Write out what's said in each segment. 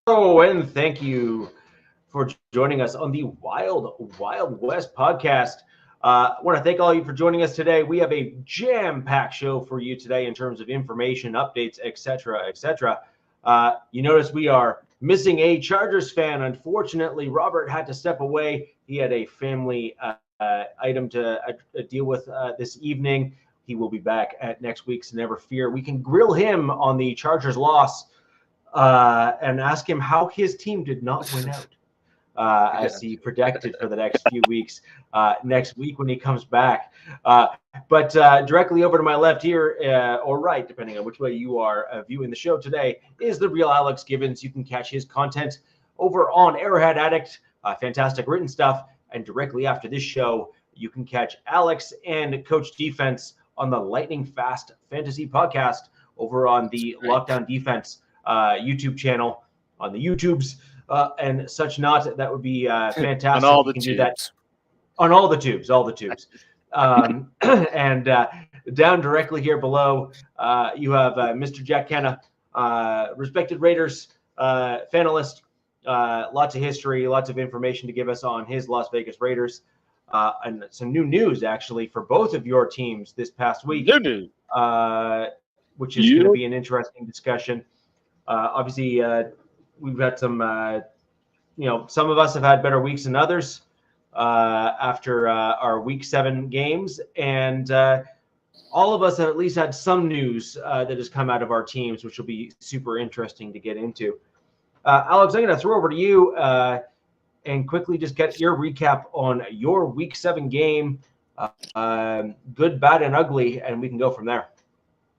And thank you for joining us on the Wild West podcast. I want to thank all of you for joining us today. We have a jam-packed show for you today in terms of information, updates, etc., etc. You notice we are missing a Chargers fan. Unfortunately, Robert had to step away. He had a family item to deal with this evening. He will be back at next week's. Never fear. We can grill him on the Chargers loss and ask him how his team did not win out. As he predicted for the next few weeks, next week when he comes back. But directly over to my left here, or right, depending on which way you are viewing the show today, is the real Alex Gibbons. You can catch his content over on Arrowhead Addict, fantastic written stuff. And directly after this show, you can catch Alex and Coach Defense on the Lightning Fast Fantasy Podcast over on the Lockdown Defense YouTube channel, on the YouTubes. And such not. That would be fantastic. On all the tubes. Do that on all the tubes. And down directly here below, you have Mr. Jack Kenna, respected Raiders fanalist, lots of history, lots of information to give us on his Las Vegas Raiders, and some new news actually for both of your teams this past week, which is going to be an interesting discussion. Obviously, we've got some, some of us have had better weeks than others after our Week 7 games. And all of us have at least had some news that has come out of our teams, which will be super interesting to get into. Alex, I'm going to throw over to you and quickly just get your recap on your Week 7 game, good, bad, and ugly, and we can go from there.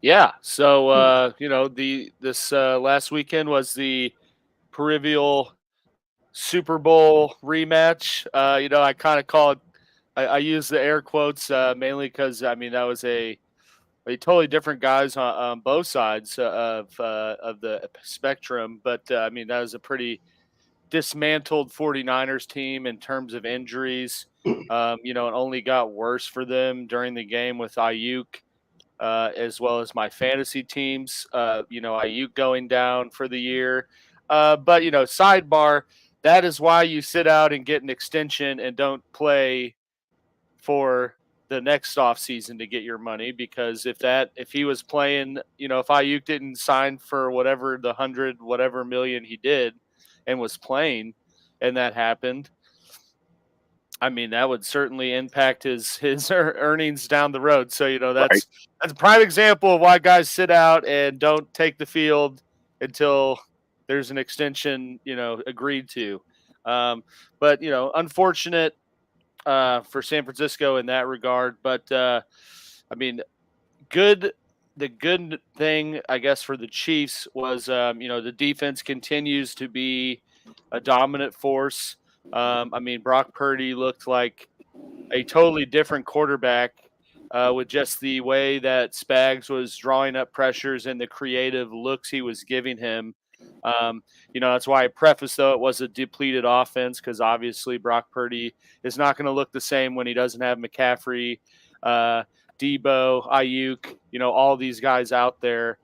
Yeah. So, this last weekend was the perennial Super Bowl rematch. I kind of call it, I use the air quotes mainly because, that was a totally different guys on both sides of the spectrum. But, that was a pretty dismantled 49ers team in terms of injuries. It only got worse for them during the game with Ayuk. As well as my fantasy teams, Ayuk going down for the year. But, sidebar, that is why you sit out and get an extension and don't play for the next offseason to get your money. Because if he was playing, if Ayuk didn't sign for whatever the 100 whatever million he did and was playing and that happened, that would certainly impact his earnings down the road. So, that's a prime example of why guys sit out and don't take the field until there's an extension, agreed to. But, unfortunate for San Francisco in that regard. But, the good thing, I guess, for the Chiefs was, the defense continues to be a dominant force. Brock Purdy looked like a totally different quarterback with just the way that Spags was drawing up pressures and the creative looks he was giving him. That's why I preface, though, it was a depleted offense because obviously Brock Purdy is not going to look the same when he doesn't have McCaffrey, Debo, Ayuk, all these guys out there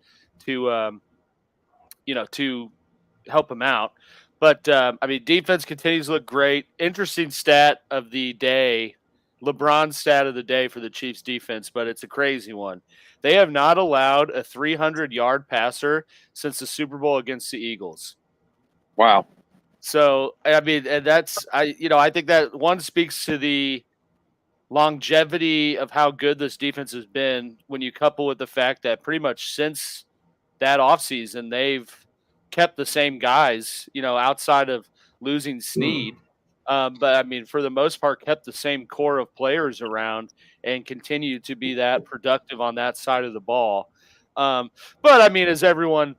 to help him out. But, defense continues to look great. Interesting stat of the day, LeBron's stat of the day for the Chiefs defense, but it's a crazy one. They have not allowed a 300-yard passer since the Super Bowl against the Eagles. Wow. So, and that's, I think that one speaks to the longevity of how good this defense has been when you couple with the fact that pretty much since that offseason, they've kept the same guys, outside of losing Snead. But for the most part, kept the same core of players around and continue to be that productive on that side of the ball. But as everyone,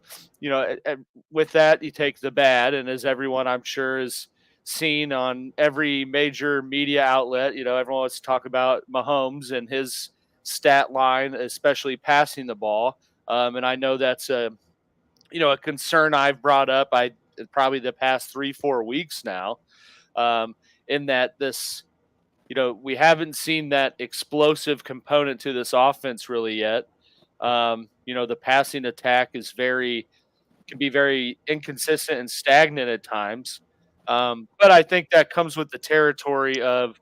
with that, you take the bad. And as everyone, I'm sure, is seen on every major media outlet, everyone wants to talk about Mahomes and his stat line, especially passing the ball. And I know that's a concern I've brought up probably the past 3-4 weeks now, in that this, we haven't seen that explosive component to this offense really yet. The passing attack is very can be very inconsistent and stagnant at times. But I think that comes with the territory of,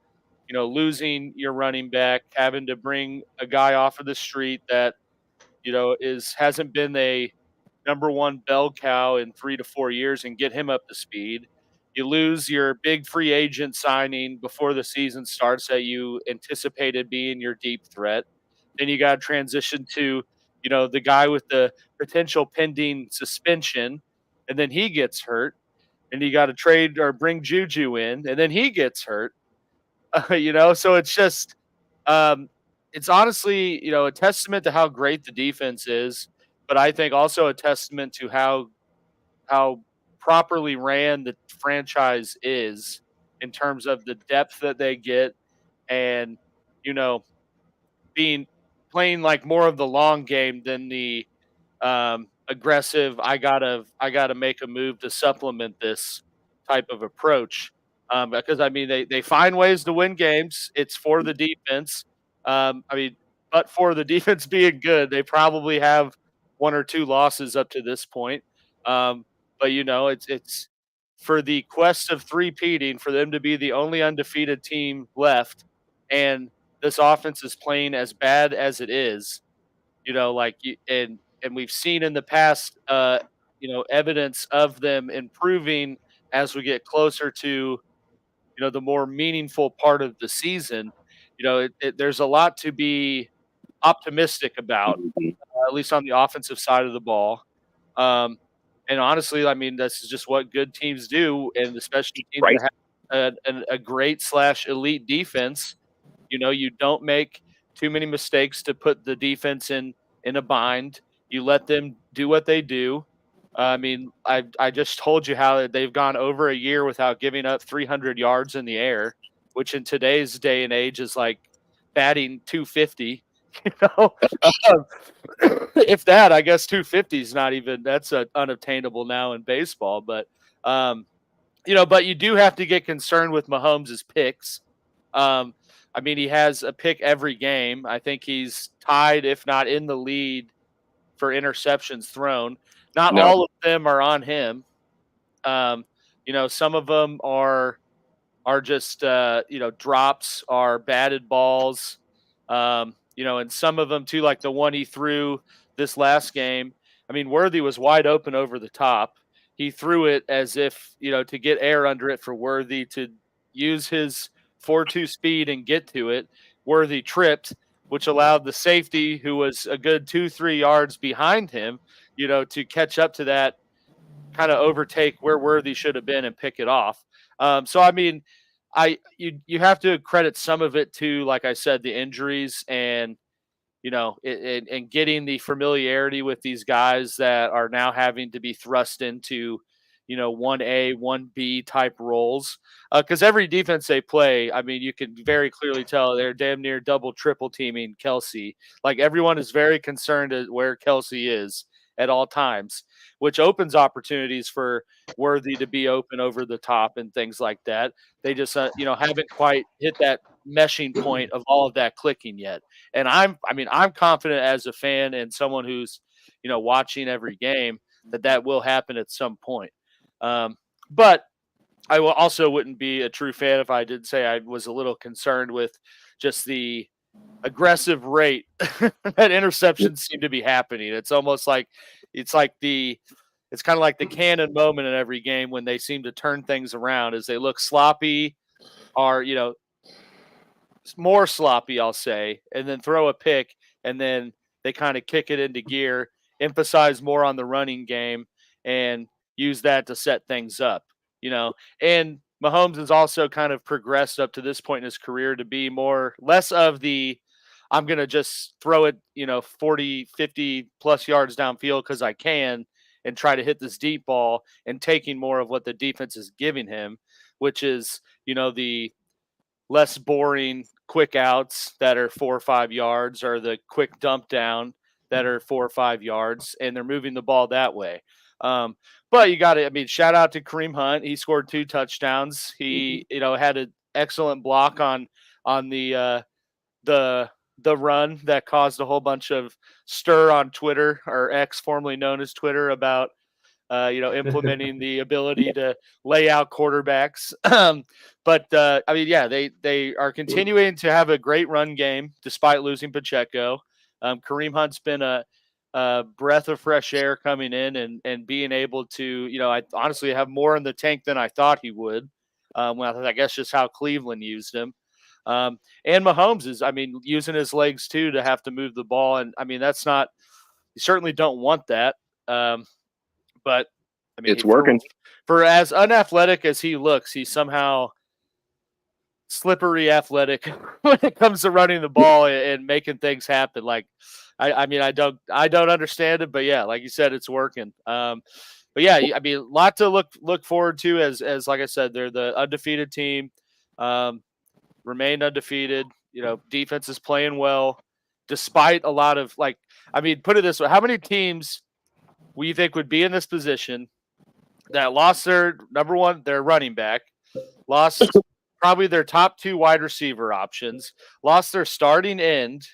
losing your running back, having to bring a guy off of the street that, hasn't been a number one bell cow in 3 to 4 years and get him up to speed. You lose your big free agent signing before the season starts that you anticipated being your deep threat. Then you got to transition to, the guy with the potential pending suspension, and then he gets hurt, and you got to trade or bring Juju in, and then he gets hurt. So it's just, um, it's honestly, a testament to how great the defense is, but I think also a testament to how properly ran the franchise is in terms of the depth that they get, and you know being playing like more of the long game than the aggressive. I gotta make a move to supplement this type of approach, because I mean they find ways to win games. It's for the defense. But for the defense being good, they probably have one or two losses up to this point. But it's for the quest of three-peating, for them to be the only undefeated team left, and this offense is playing as bad as it is. And we've seen in the past, evidence of them improving as we get closer to, the more meaningful part of the season. There's a lot to be optimistic about, at least on the offensive side of the ball. And honestly, I mean, this is just what good teams do, and especially teams that have a great / elite defense. You don't make too many mistakes to put the defense in a bind. You let them do what they do. I mean, I just told you how they've gone over a year without giving up 300 yards in the air, which in today's day and age is like batting 250. You know, if that, I guess 250 is not even, that's unobtainable now in baseball. But but you do have to get concerned with Mahomes' picks. I mean, he has a pick every game. I think he's tied, if not in the lead, for interceptions thrown. Not all of them are on him. Some of them are just drops, are batted balls. And some of them too, like the one he threw this last game. I mean, Worthy was wide open over the top. He threw it as if, to get air under it for Worthy to use his 4.2 speed and get to it. Worthy tripped, which allowed the safety, who was a good 2-3 yards behind him, to catch up to that, kind of overtake where Worthy should have been and pick it off. So I mean, you have to credit some of it to, like I said, the injuries and and getting the familiarity with these guys that are now having to be thrust into 1A, 1B type roles. Because every defense they play, I mean, you can very clearly tell they're damn near double, triple teaming Kelsey. Like, everyone is very concerned at where Kelsey is at all times, which opens opportunities for Worthy to be open over the top and things like that. They just, haven't quite hit that meshing point of all of that clicking yet. And I'm confident as a fan and someone who's, watching every game, that will happen at some point. But I also wouldn't be a true fan if I did say I was a little concerned with just the aggressive rate that interceptions seem to be happening. It's almost like it's kind of like the Cannon moment in every game when they seem to turn things around as they look sloppy, or more sloppy, I'll say, and then throw a pick, and then they kind of kick it into gear, emphasize more on the running game, and use that to set things up. And Mahomes has also kind of progressed up to this point in his career to be less of the, I'm going to just throw it, 40, 50 plus yards downfield because I can, and try to hit this deep ball, and taking more of what the defense is giving him, which is, the less boring quick outs that are 4 or 5 yards, or the quick dump down that are 4 or 5 yards, and they're moving the ball that way. But you got to, shout out to Kareem Hunt. He scored 2 touchdowns. He, had an excellent block on the run that caused a whole bunch of stir on Twitter, or X, formerly known as Twitter, about implementing the ability to lay out quarterbacks. But I mean, yeah, they are continuing to have a great run game despite losing Pacheco. Kareem Hunt's been a breath of fresh air coming in and being able to, I honestly have more in the tank than I thought he would. Well, I guess just how Cleveland used him. And Mahomes is, I mean, using his legs too to have to move the ball. And I mean, you certainly don't want that. But I mean, it's working. For as unathletic as he looks, he's somehow slippery athletic when it comes to running the ball and making things happen. Like, I mean, I don't understand it, but yeah, like you said, it's working. But yeah, I mean, a lot to look forward to as like I said, they're the undefeated team, remain undefeated. Defense is playing well, despite a lot of I mean, put it this way: how many teams we think would be in this position that lost their their running back, lost probably their top 2 wide receiver options, lost their starting end,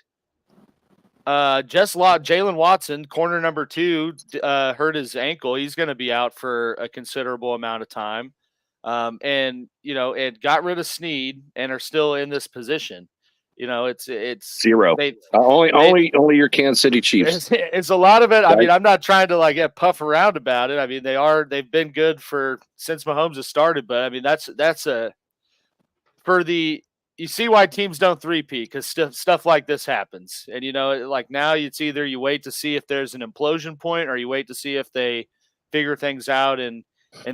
just lost Jalen Watson, corner number 2, hurt his ankle. He's going to be out for a considerable amount of time. And got rid of Snead and are still in this position. It's zero. Only your Kansas City Chiefs. It's a lot of it. I mean, I'm not trying to puff around about it. I mean, they've been good since Mahomes has started, but I mean, you see why teams don't three-peat, because stuff like this happens. And, now it's either you wait to see if there's an implosion point or you wait to see if they figure things out and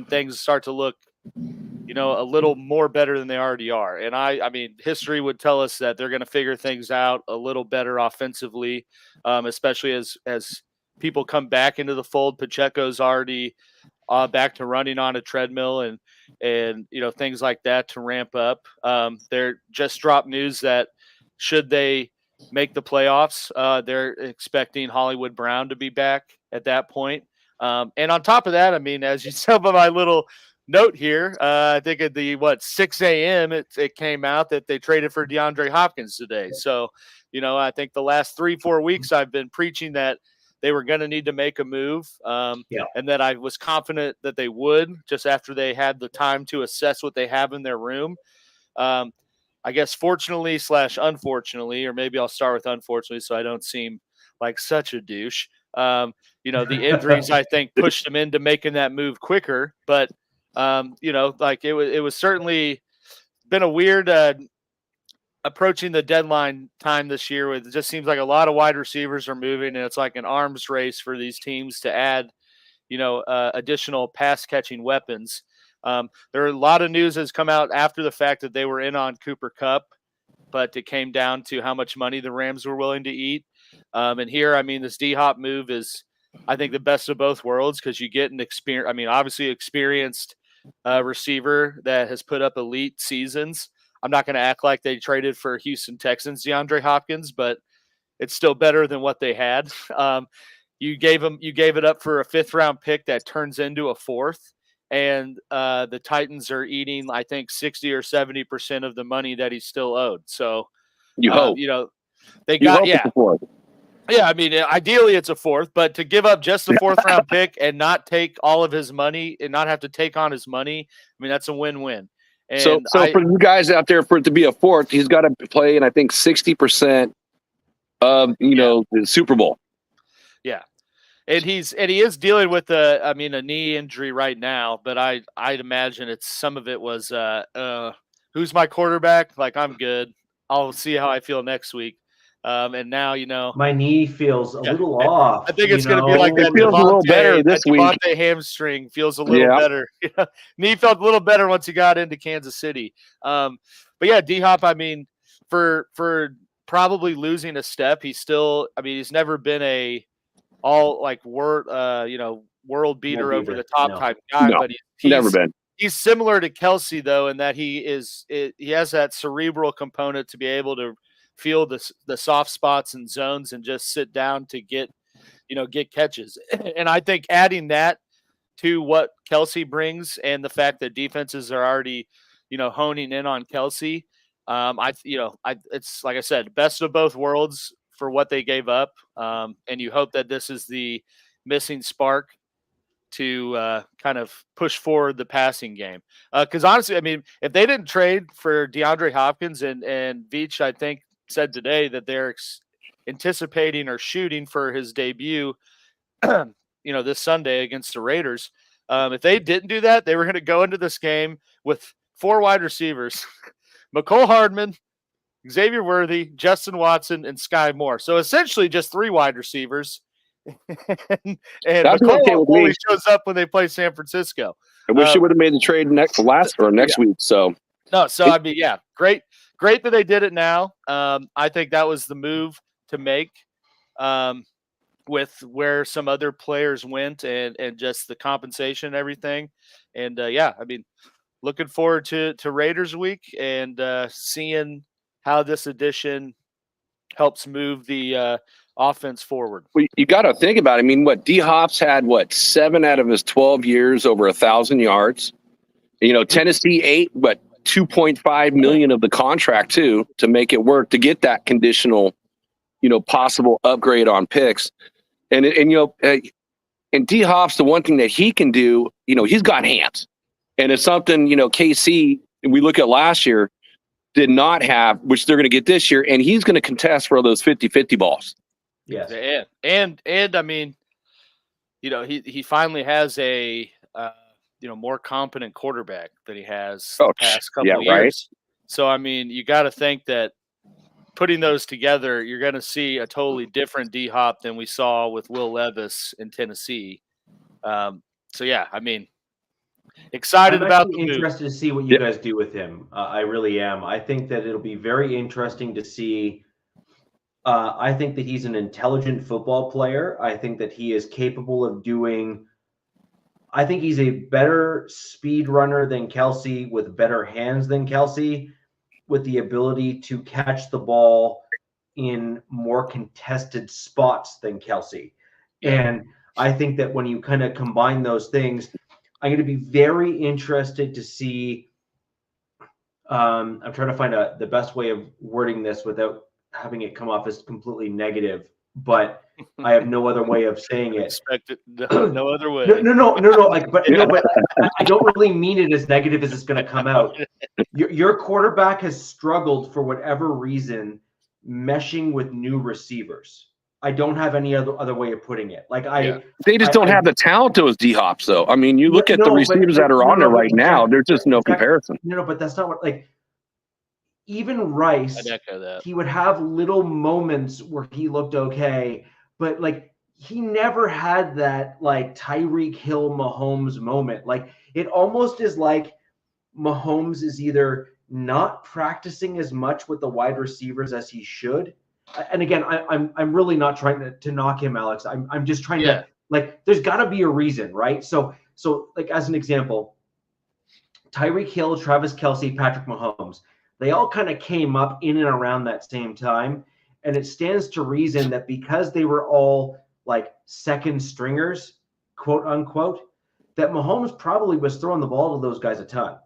things start to look, a little more better than they already are. And I mean, history would tell us that they're going to figure things out a little better offensively, especially as people come back into the fold. Pacheco's already back to running on a treadmill and things like that to ramp up. They're just dropped news that should they make the playoffs, they're expecting Hollywood Brown to be back at that point. And on top of that, I mean, as you saw by my little note here, I think at the 6 a.m. it came out that they traded for DeAndre Hopkins today. So, I think the last 3-4 weeks I've been preaching that they were going to need to make a move, and that I was confident that they would, just after they had the time to assess what they have in their room. I guess fortunately / unfortunately, or maybe I'll start with unfortunately so I don't seem like such a douche. The injuries I think pushed them into making that move quicker, but it was certainly been a weird approaching the deadline time this year. It just seems like a lot of wide receivers are moving, and it's like an arms race for these teams to add, additional pass catching weapons. There are a lot of news has come out after the fact that they were in on Cooper Kupp, but it came down to how much money the Rams were willing to eat. And here, I mean, this D-Hop move is, I think, the best of both worlds, because you get obviously experienced receiver that has put up elite seasons. I'm not going to act like they traded for Houston Texans DeAndre Hopkins, but it's still better than what they had. You gave it up for a 5th round pick that turns into a 4th, and the Titans are eating, I think, 60 or 70% of the money that he's still owed. So you hope, they got, yeah, I mean, ideally it's a 4th, but to give up just the 4th round pick and not take all of his money and not have to take on his money, I mean, that's a win-win. And so for you guys out there, for it to be a 4th, he's got to play in, I think, 60% of the Super Bowl. Yeah, and he is dealing with a knee injury right now, but I'd imagine some of it was who's my quarterback? Like, I'm good. I'll see how I feel next week. And now, my knee feels a little off. I think it's going to be like that. It feels a little better this week. Devontae hamstring feels a little better. Knee felt a little better once he got into Kansas City. But yeah, D-Hop, I mean, for probably losing a step, he's never been a world beater over the top type guy, but he's never been. He's similar to Kelsey, though, in that he has that cerebral component to be able to feel the soft spots and zones and just sit down to get catches. And I think adding that to what Kelsey brings and the fact that defenses are already, honing in on Kelsey, it's like I said, best of both worlds for what they gave up. And you hope that this is the missing spark to kind of push forward the passing game. Because honestly, I mean, if they didn't trade for DeAndre Hopkins and Veach, I think said today that they're anticipating or shooting for his debut, this Sunday against the Raiders. If they didn't do that, they were going to go into this game with 4 wide receivers: McCole Hardman, Xavier Worthy, Justin Watson, and Sky Moore. So essentially just 3 wide receivers. and McCole only shows up when they play San Francisco. I wish you would have made the trade next week. So I mean, yeah, great that they did it now. I think that was the move to make with where some other players went and just the compensation and everything. And I mean, looking forward to Raiders week and seeing how this addition helps move the offense forward. Well, you got to think about it. I mean, D-Hop's had 7 out of his 12 years over 1,000 yards. Tennessee 8, but 2.5 million of the contract too to make it work, to get that conditional, possible upgrade on picks. And D-Hop's the one thing that he can do. He's got hands, and it's something KC. We look at last year did not have, which they're going to get this year, and he's going to contest for those 50-50 balls. Yes, and I mean, he finally has a more competent quarterback than he has the past couple of years. Right. So I mean, you got to think that putting those together, you're going to see a totally different D-Hop than we saw with Will Levis in Tennessee. I mean, excited about the move. Interested to see what you guys do with him. I really am. I think that it'll be very interesting to see. I think that he's an intelligent football player. I think that he is capable of doing. I think he's a better speed runner than Kelsey, with better hands than Kelsey, with the ability to catch the ball in more contested spots than Kelsey. And I think that when you kind of combine those things, I'm going to be very interested to see. I'm trying to find the best way of wording this without having it come off as completely negative, but I have no other way of saying it. Expect it no other way. No. But I don't really mean it as negative as it's going to come out. Your quarterback has struggled for whatever reason meshing with new receivers. I don't have any other way of putting it. They just don't have the talent to those D-Hops, though. I mean, you look at the receivers that are on there right now. There's just no comparison. No, but that's not what even Rice, he would have little moments where he looked okay, but he never had that Tyreek Hill Mahomes moment. It almost is like Mahomes is either not practicing as much with the wide receivers as he should. And again, I'm really not trying to knock him, Alex. I'm just trying to there's got to be a reason, right? So as an example, Tyreek Hill, Travis Kelce, Patrick Mahomes. They all kind of came up in and around that same time. And it stands to reason that because they were all second stringers, quote unquote, that Mahomes probably was throwing the ball to those guys a ton.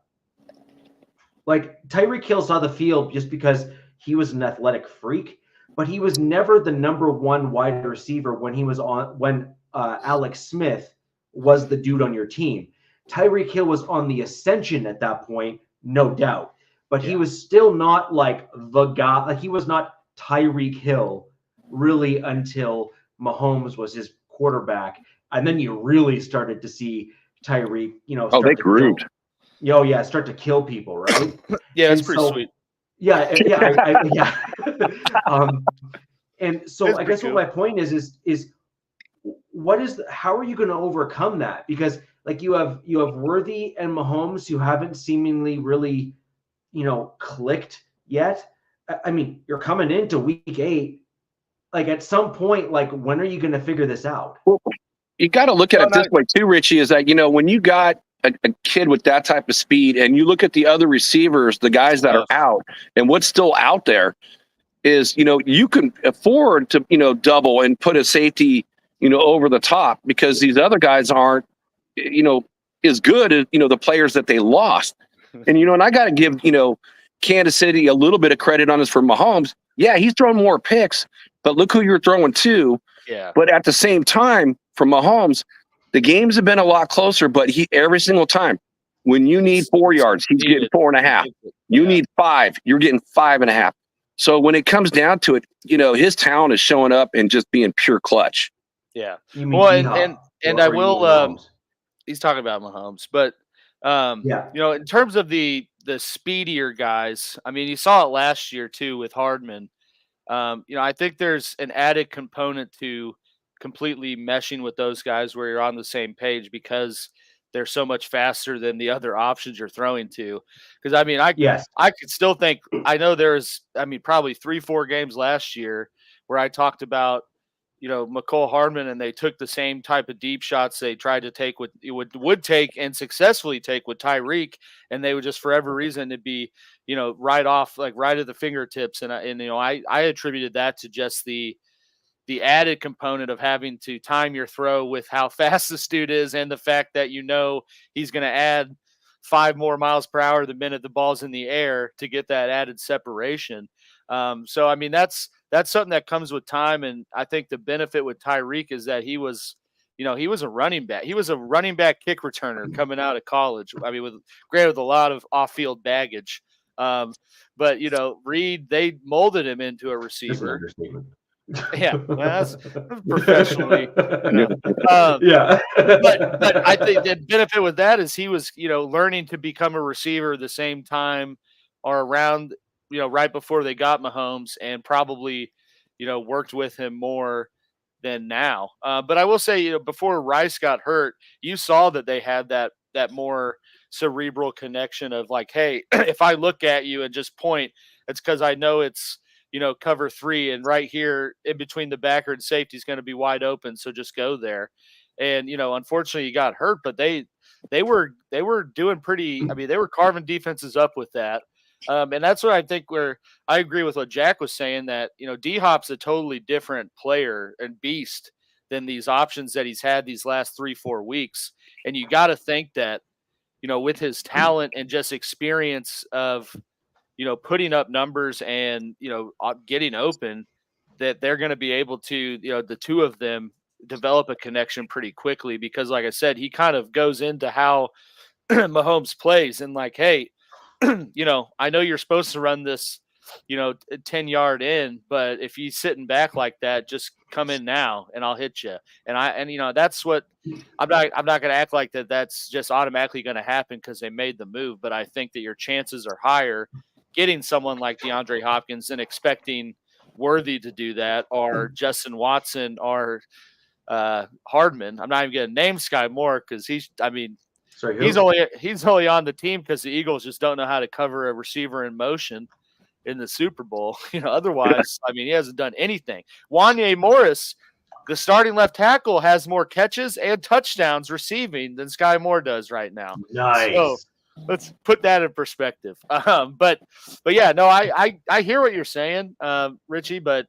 Tyreek Hill saw the field just because he was an athletic freak, but he was never the number 1 wide receiver when Alex Smith was the dude on your team. Tyreek Hill was on the ascension at that point, no doubt. But he was still not the guy. He was not Tyreek Hill really until Mahomes was his quarterback. And then you really started to see Tyreek, they groomed. Start to kill people, right? It's pretty sweet. Yeah. And so I guess what my point is how are you going to overcome that? Because you have Worthy and Mahomes who haven't seemingly really clicked yet. I mean, you're coming into week 8. At some point, when are you going to figure this out? Well, you got to look at it this way too, Richie, is that, when you got a kid with that type of speed and you look at the other receivers, the guys that are out, and what's still out there is, you can afford to, double and put a safety, over the top, because these other guys aren't, as good as, the players that they lost. And, and I got to give, Kansas City a little bit of credit on this for Mahomes. Yeah, he's throwing more picks, but look who you're throwing to. Yeah. But at the same time, for Mahomes, The games have been a lot closer, but every single time when you need 4 yards, he's getting 4.5. You need 5, you're getting 5.5. So when it comes down to it, his talent is showing up and just being pure clutch. Yeah. You mean and I will. He's talking about Mahomes, but in terms of the speedier guys, I mean, you saw it last year too with Hardman. I think there's an added component to completely meshing with those guys where you're on the same page because they're so much faster than the other options you're throwing to. Because I mean, I could still think, I know probably 3-4 games last year where I talked about, McCole Hardman, and they took the same type of deep shots they tried to take would take and successfully take with Tyreek, and they would just for every reason it'd be, right off, like right at the fingertips. And I attributed that to just the added component of having to time your throw with how fast this dude is and the fact that he's going to add 5 more miles per hour the minute the ball's in the air to get that added separation. So, I mean, that's something that comes with time. And I think the benefit with Tyreek is that he was a running back. He was a running back kick returner coming out of college. I mean, with a lot of off-field baggage. But, Reed, they molded him into a receiver. Yeah, well, that's professionally. But I think the benefit with that is he was, learning to become a receiver the same time or around, right before they got Mahomes, and probably, worked with him more than now. But I will say, before Rice got hurt, you saw that they had that more cerebral connection of like, hey, if I look at you and just point, it's because I know it's, cover 3, and right here in between the backer and safety is going to be wide open. So just go there. And, unfortunately he got hurt, but they were doing pretty, I mean, they were carving defenses up with that. And that's what I think where I agree with what Jack was saying, that, D-Hop's a totally different player and beast than these options that he's had these last 3-4 weeks. And you got to think that, with his talent and just experience of, putting up numbers and, getting open, that they're going to be able to, the two of them develop a connection pretty quickly, because like I said, he kind of goes into how Mahomes plays and like, hey, I know you're supposed to run this, 10-yard in, but if you're sitting back like that, just come in now and I'll hit you. And that's what I'm not going to act like that's just automatically going to happen because they made the move. But I think that your chances are higher getting someone like DeAndre Hopkins and expecting Worthy to do that, or Justin Watson, or Hardman. I'm not even going to name Sky Moore because he's only on the team because the Eagles just don't know how to cover a receiver in motion in the Super Bowl. Otherwise, I mean, he hasn't done anything. Wanye Morris, the starting left tackle, has more catches and touchdowns receiving than Sky Moore does right now. Nice. So, let's put that in perspective. But yeah, no, I hear what you're saying, Richie, but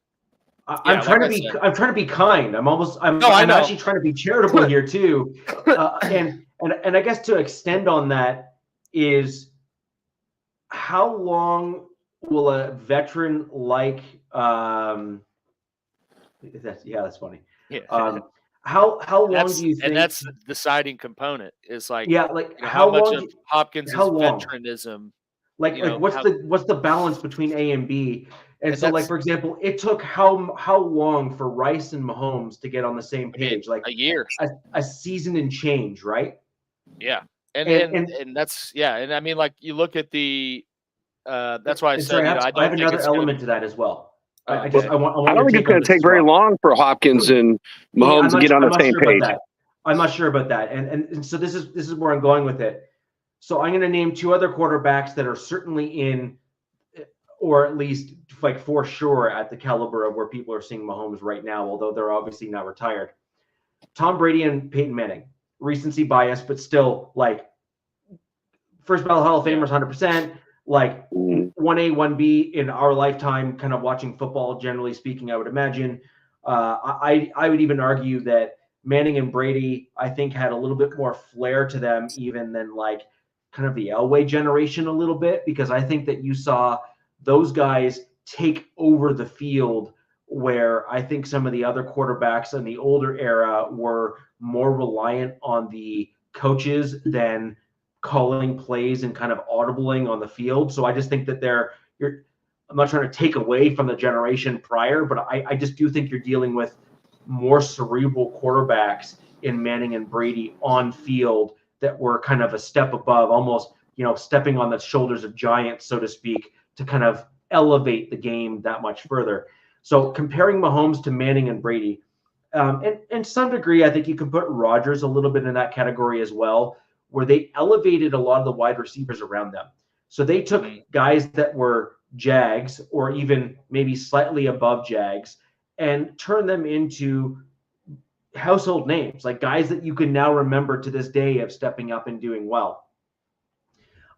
I'm trying to be kind. I'm actually trying to be charitable here too. And I guess to extend on that is, how long will a veteran like that's funny. Yeah. How long do you think? And that's the deciding component. Is like, how much long of Hopkins' veteranism. Like what's the balance between A and B? And so, like, for example, it took how long for Rice and Mahomes to get on the same page? Like a year, a season and change, right? Yeah, and that's and I mean, like, you look at the. That's why I said, I have another element to that as well. I don't think it's going to take very long for Hopkins and Mahomes to get on the same page. I'm not sure about that, and so this is where I'm going with it. So I'm going to name 2 other quarterbacks that are certainly in, or at least like for sure at the caliber of where people are seeing Mahomes right now, although they're obviously not retired. Tom Brady and Peyton Manning, recency bias, but still, like, first ballot Hall of Famers, 100%. Like 1A, 1B in our lifetime, kind of watching football, generally speaking, I would imagine. I would even argue that Manning and Brady, I think, had a little bit more flair to them even than like kind of the Elway generation a little bit, because I think that you saw those guys take over the field where I think some of the other quarterbacks in the older era were more reliant on the coaches than calling plays and kind of audibling on the field. So I just think that I'm not trying to take away from the generation prior, but I just do think you're dealing with more cerebral quarterbacks in Manning and Brady on field that were kind of a step above, almost, stepping on the shoulders of giants, so to speak, to kind of elevate the game that much further. So comparing Mahomes to Manning and Brady, and some degree, I think you can put Rodgers a little bit in that category as well, where they elevated a lot of the wide receivers around them. So they took guys that were Jags or even maybe slightly above Jags and turned them into household names, like guys that you can now remember to this day of stepping up and doing well.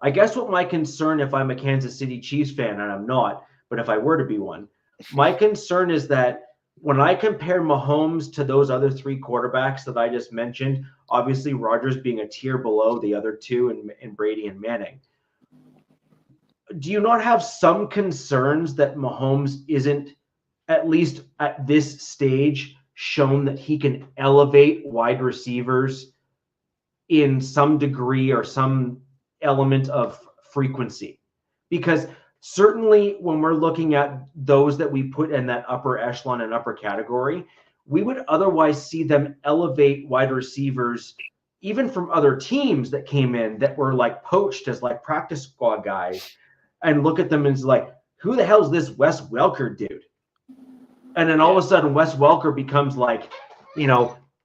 I guess what my concern, if I'm a Kansas City Chiefs fan, and I'm not, but if I were to be one, my concern is that when I compare Mahomes to those other three quarterbacks that I just mentioned, obviously Rodgers being a tier below the other two and Brady and Manning, do you not have some concerns that Mahomes isn't, at least at this stage, shown that he can elevate wide receivers in some degree or some element of frequency? Because certainly when we're looking at those that we put in that upper echelon and upper category, we would otherwise see them elevate wide receivers even from other teams that came in that were like poached as like practice squad guys, and look at them and it's like, who the hell is this Wes Welker dude? And then all of a sudden, Wes Welker becomes like,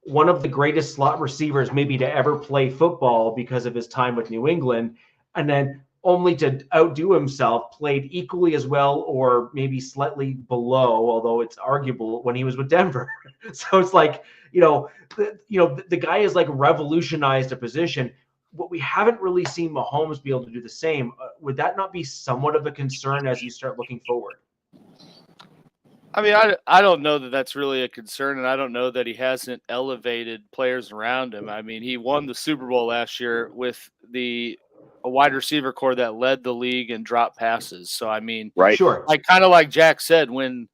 one of the greatest slot receivers maybe to ever play football because of his time with New England. And then only to outdo himself, played equally as well or maybe slightly below, although it's arguable, when he was with Denver. So it's like, the guy has like revolutionized a position. What we haven't really seen Mahomes be able to do the same. Would that not be somewhat of a concern as you start looking forward? I mean, I don't know that that's really a concern, and I don't know that he hasn't elevated players around him. I mean, he won the Super Bowl last year with a wide receiver core that led the league in drop passes. So, I mean, right, sure, kind of like Jack said, when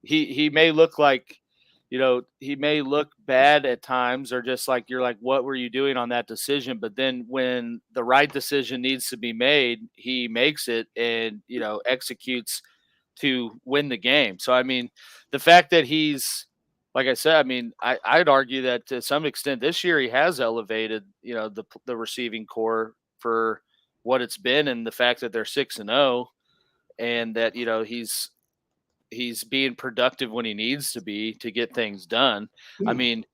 he may look like, he may look bad at times, or just like you're like, what were you doing on that decision? But then when the right decision needs to be made, he makes it and executes to win the game. So, I mean, the fact that he's, like I said, I mean, I'd argue that to some extent this year he has elevated, the receiving core for what it's been, and the fact that they're 6-0 and that, he's being productive when he needs to be to get things done. I mean,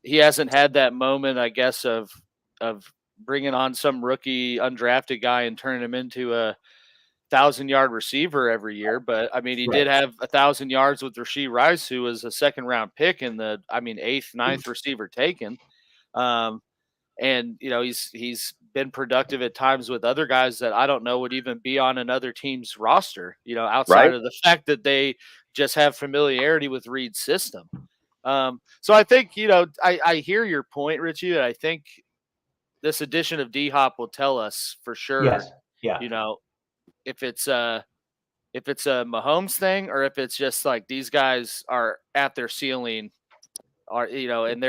he hasn't had that moment, I guess, of bringing on some rookie undrafted guy and turning him into a 1,000-yard receiver every year, but I mean, he did have 1,000 yards with Rashee Rice, who was a second-round pick in the, 8th, 9th receiver taken. And he's been productive at times with other guys that I don't know would even be on another team's roster, outside of the fact that they just have familiarity with Reed's system. So I think, I hear your point, Richie, and I think this edition of D-Hop will tell us for sure. Yes. Yeah. If it's a Mahomes thing, or if it's just like these guys are at their ceiling, and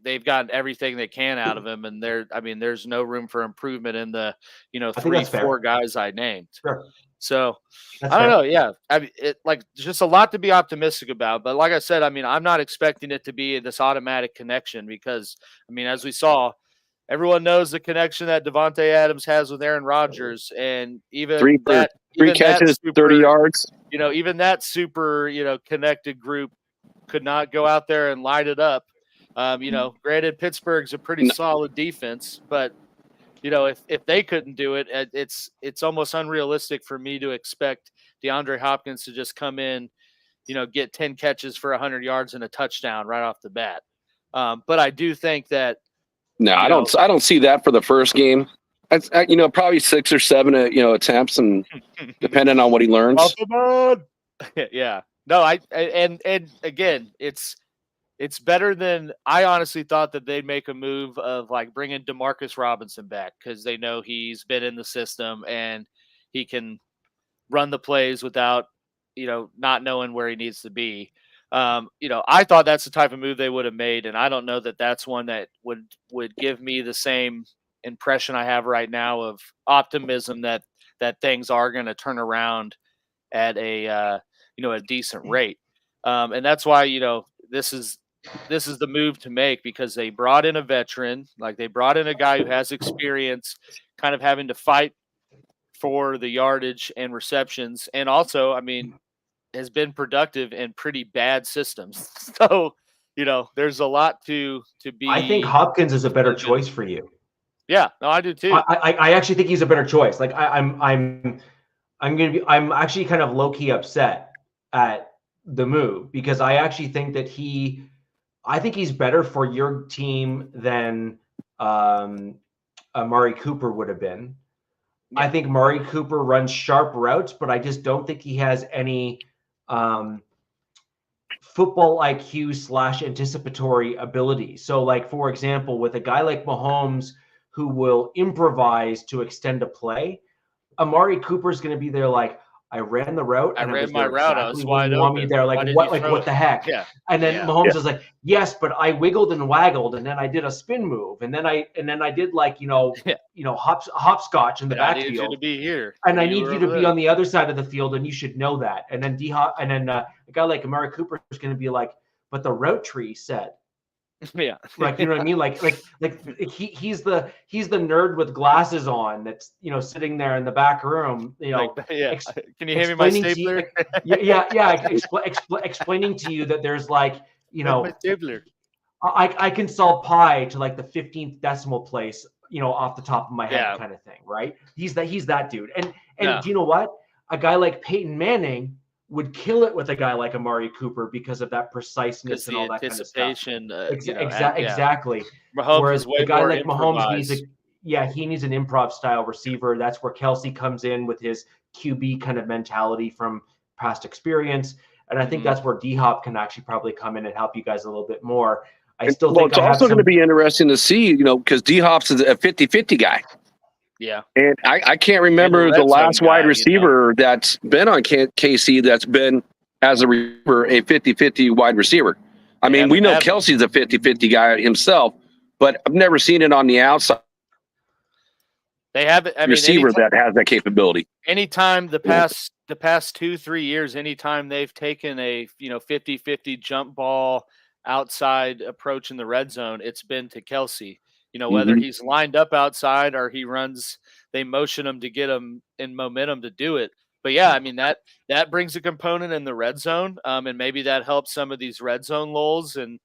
they've gotten everything they can out of him, and there's no room for improvement in the 3-4 guys I named. Sure. So I don't know. Yeah, I mean, just a lot to be optimistic about. But like I said, I mean, I'm not expecting it to be this automatic connection because, I mean, as we saw, everyone knows the connection that Devontae Adams has with Aaron Rodgers, and even three catches, 30 yards. Even that super, connected group could not go out there and light it up. Granted, Pittsburgh's a pretty solid defense, but if they couldn't do it, it's almost unrealistic for me to expect DeAndre Hopkins to just come in, get 10 catches for 100 yards and a touchdown right off the bat. But I do think that. No, I don't see that for the first game. Probably 6 or 7, attempts, and depending on what he learns. Yeah. No, and again, it's better than I honestly thought that they'd make a move of like bringing Demarcus Robinson back because they know he's been in the system and he can run the plays without not knowing where he needs to be. I thought that's the type of move they would have made, and I don't know that that's one that would give me the same impression I have right now of optimism that things are going to turn around at a decent rate. And that's why, this is the move to make, because they brought in a veteran, like they brought in a guy who has experience kind of having to fight for the yardage and receptions. And also, I mean, has been productive in pretty bad systems. So, there's a lot to be. I think Hopkins is a better choice for you. Yeah, no, I do too. I actually think he's a better choice. Like I'm actually kind of low key upset at the move, because I actually think that I think he's better for your team than Amari Cooper would have been. Yeah. I think Amari Cooper runs sharp routes, but I just don't think he has any football IQ / anticipatory ability. So, like, for example, with a guy like Mahomes who will improvise to extend a play, Amari Cooper is going to be there like, I ran the route. I ran my route. Exactly, I was wide open. Me there, like what the heck? Yeah. And then Mahomes is like, yes, but I wiggled and waggled, and then I did a spin move, and then I did like hopscotch in the backfield. I need you to be here, and I need you to be on the other side of the field, and you should know that. And then a guy like Amari Cooper is going to be like, but the route tree said. Yeah, like, you know what I mean? Like he's the nerd with glasses on that's sitting there in the back room. Can you hand me my stapler? Explaining to you that there's like my stapler. I can solve pi to like the 15th decimal place, off the top of my head, kind of thing, right? He's that dude. And do you know what? A guy like Peyton Manning would kill it with a guy like Amari Cooper because of that preciseness and all that kind of stuff. Exactly. Mahomes Whereas a guy like Mahomes he needs an improv style receiver. That's where Kelsey comes in with his QB kind of mentality from past experience. And I think that's where D-Hop can actually probably come in and help you guys a little bit more. It's also going to be interesting to see, because D-Hop's is a 50-50 guy. Yeah. And I can't remember the last wide receiver that's been on KC that's been, as a receiver, a 50-50 wide receiver. I mean, we know Kelsey's a 50-50 guy himself, but I've never seen it on the outside. They have it. Receiver that has that capability. Anytime the past 2-3 years, anytime they've taken a 50-50 jump ball outside approach in the red zone, it's been to Kelsey. Whether he's lined up outside or he runs, they motion him to get him in momentum to do it. But yeah, I mean, that brings a component in the red zone. And maybe that helps some of these red zone lulls and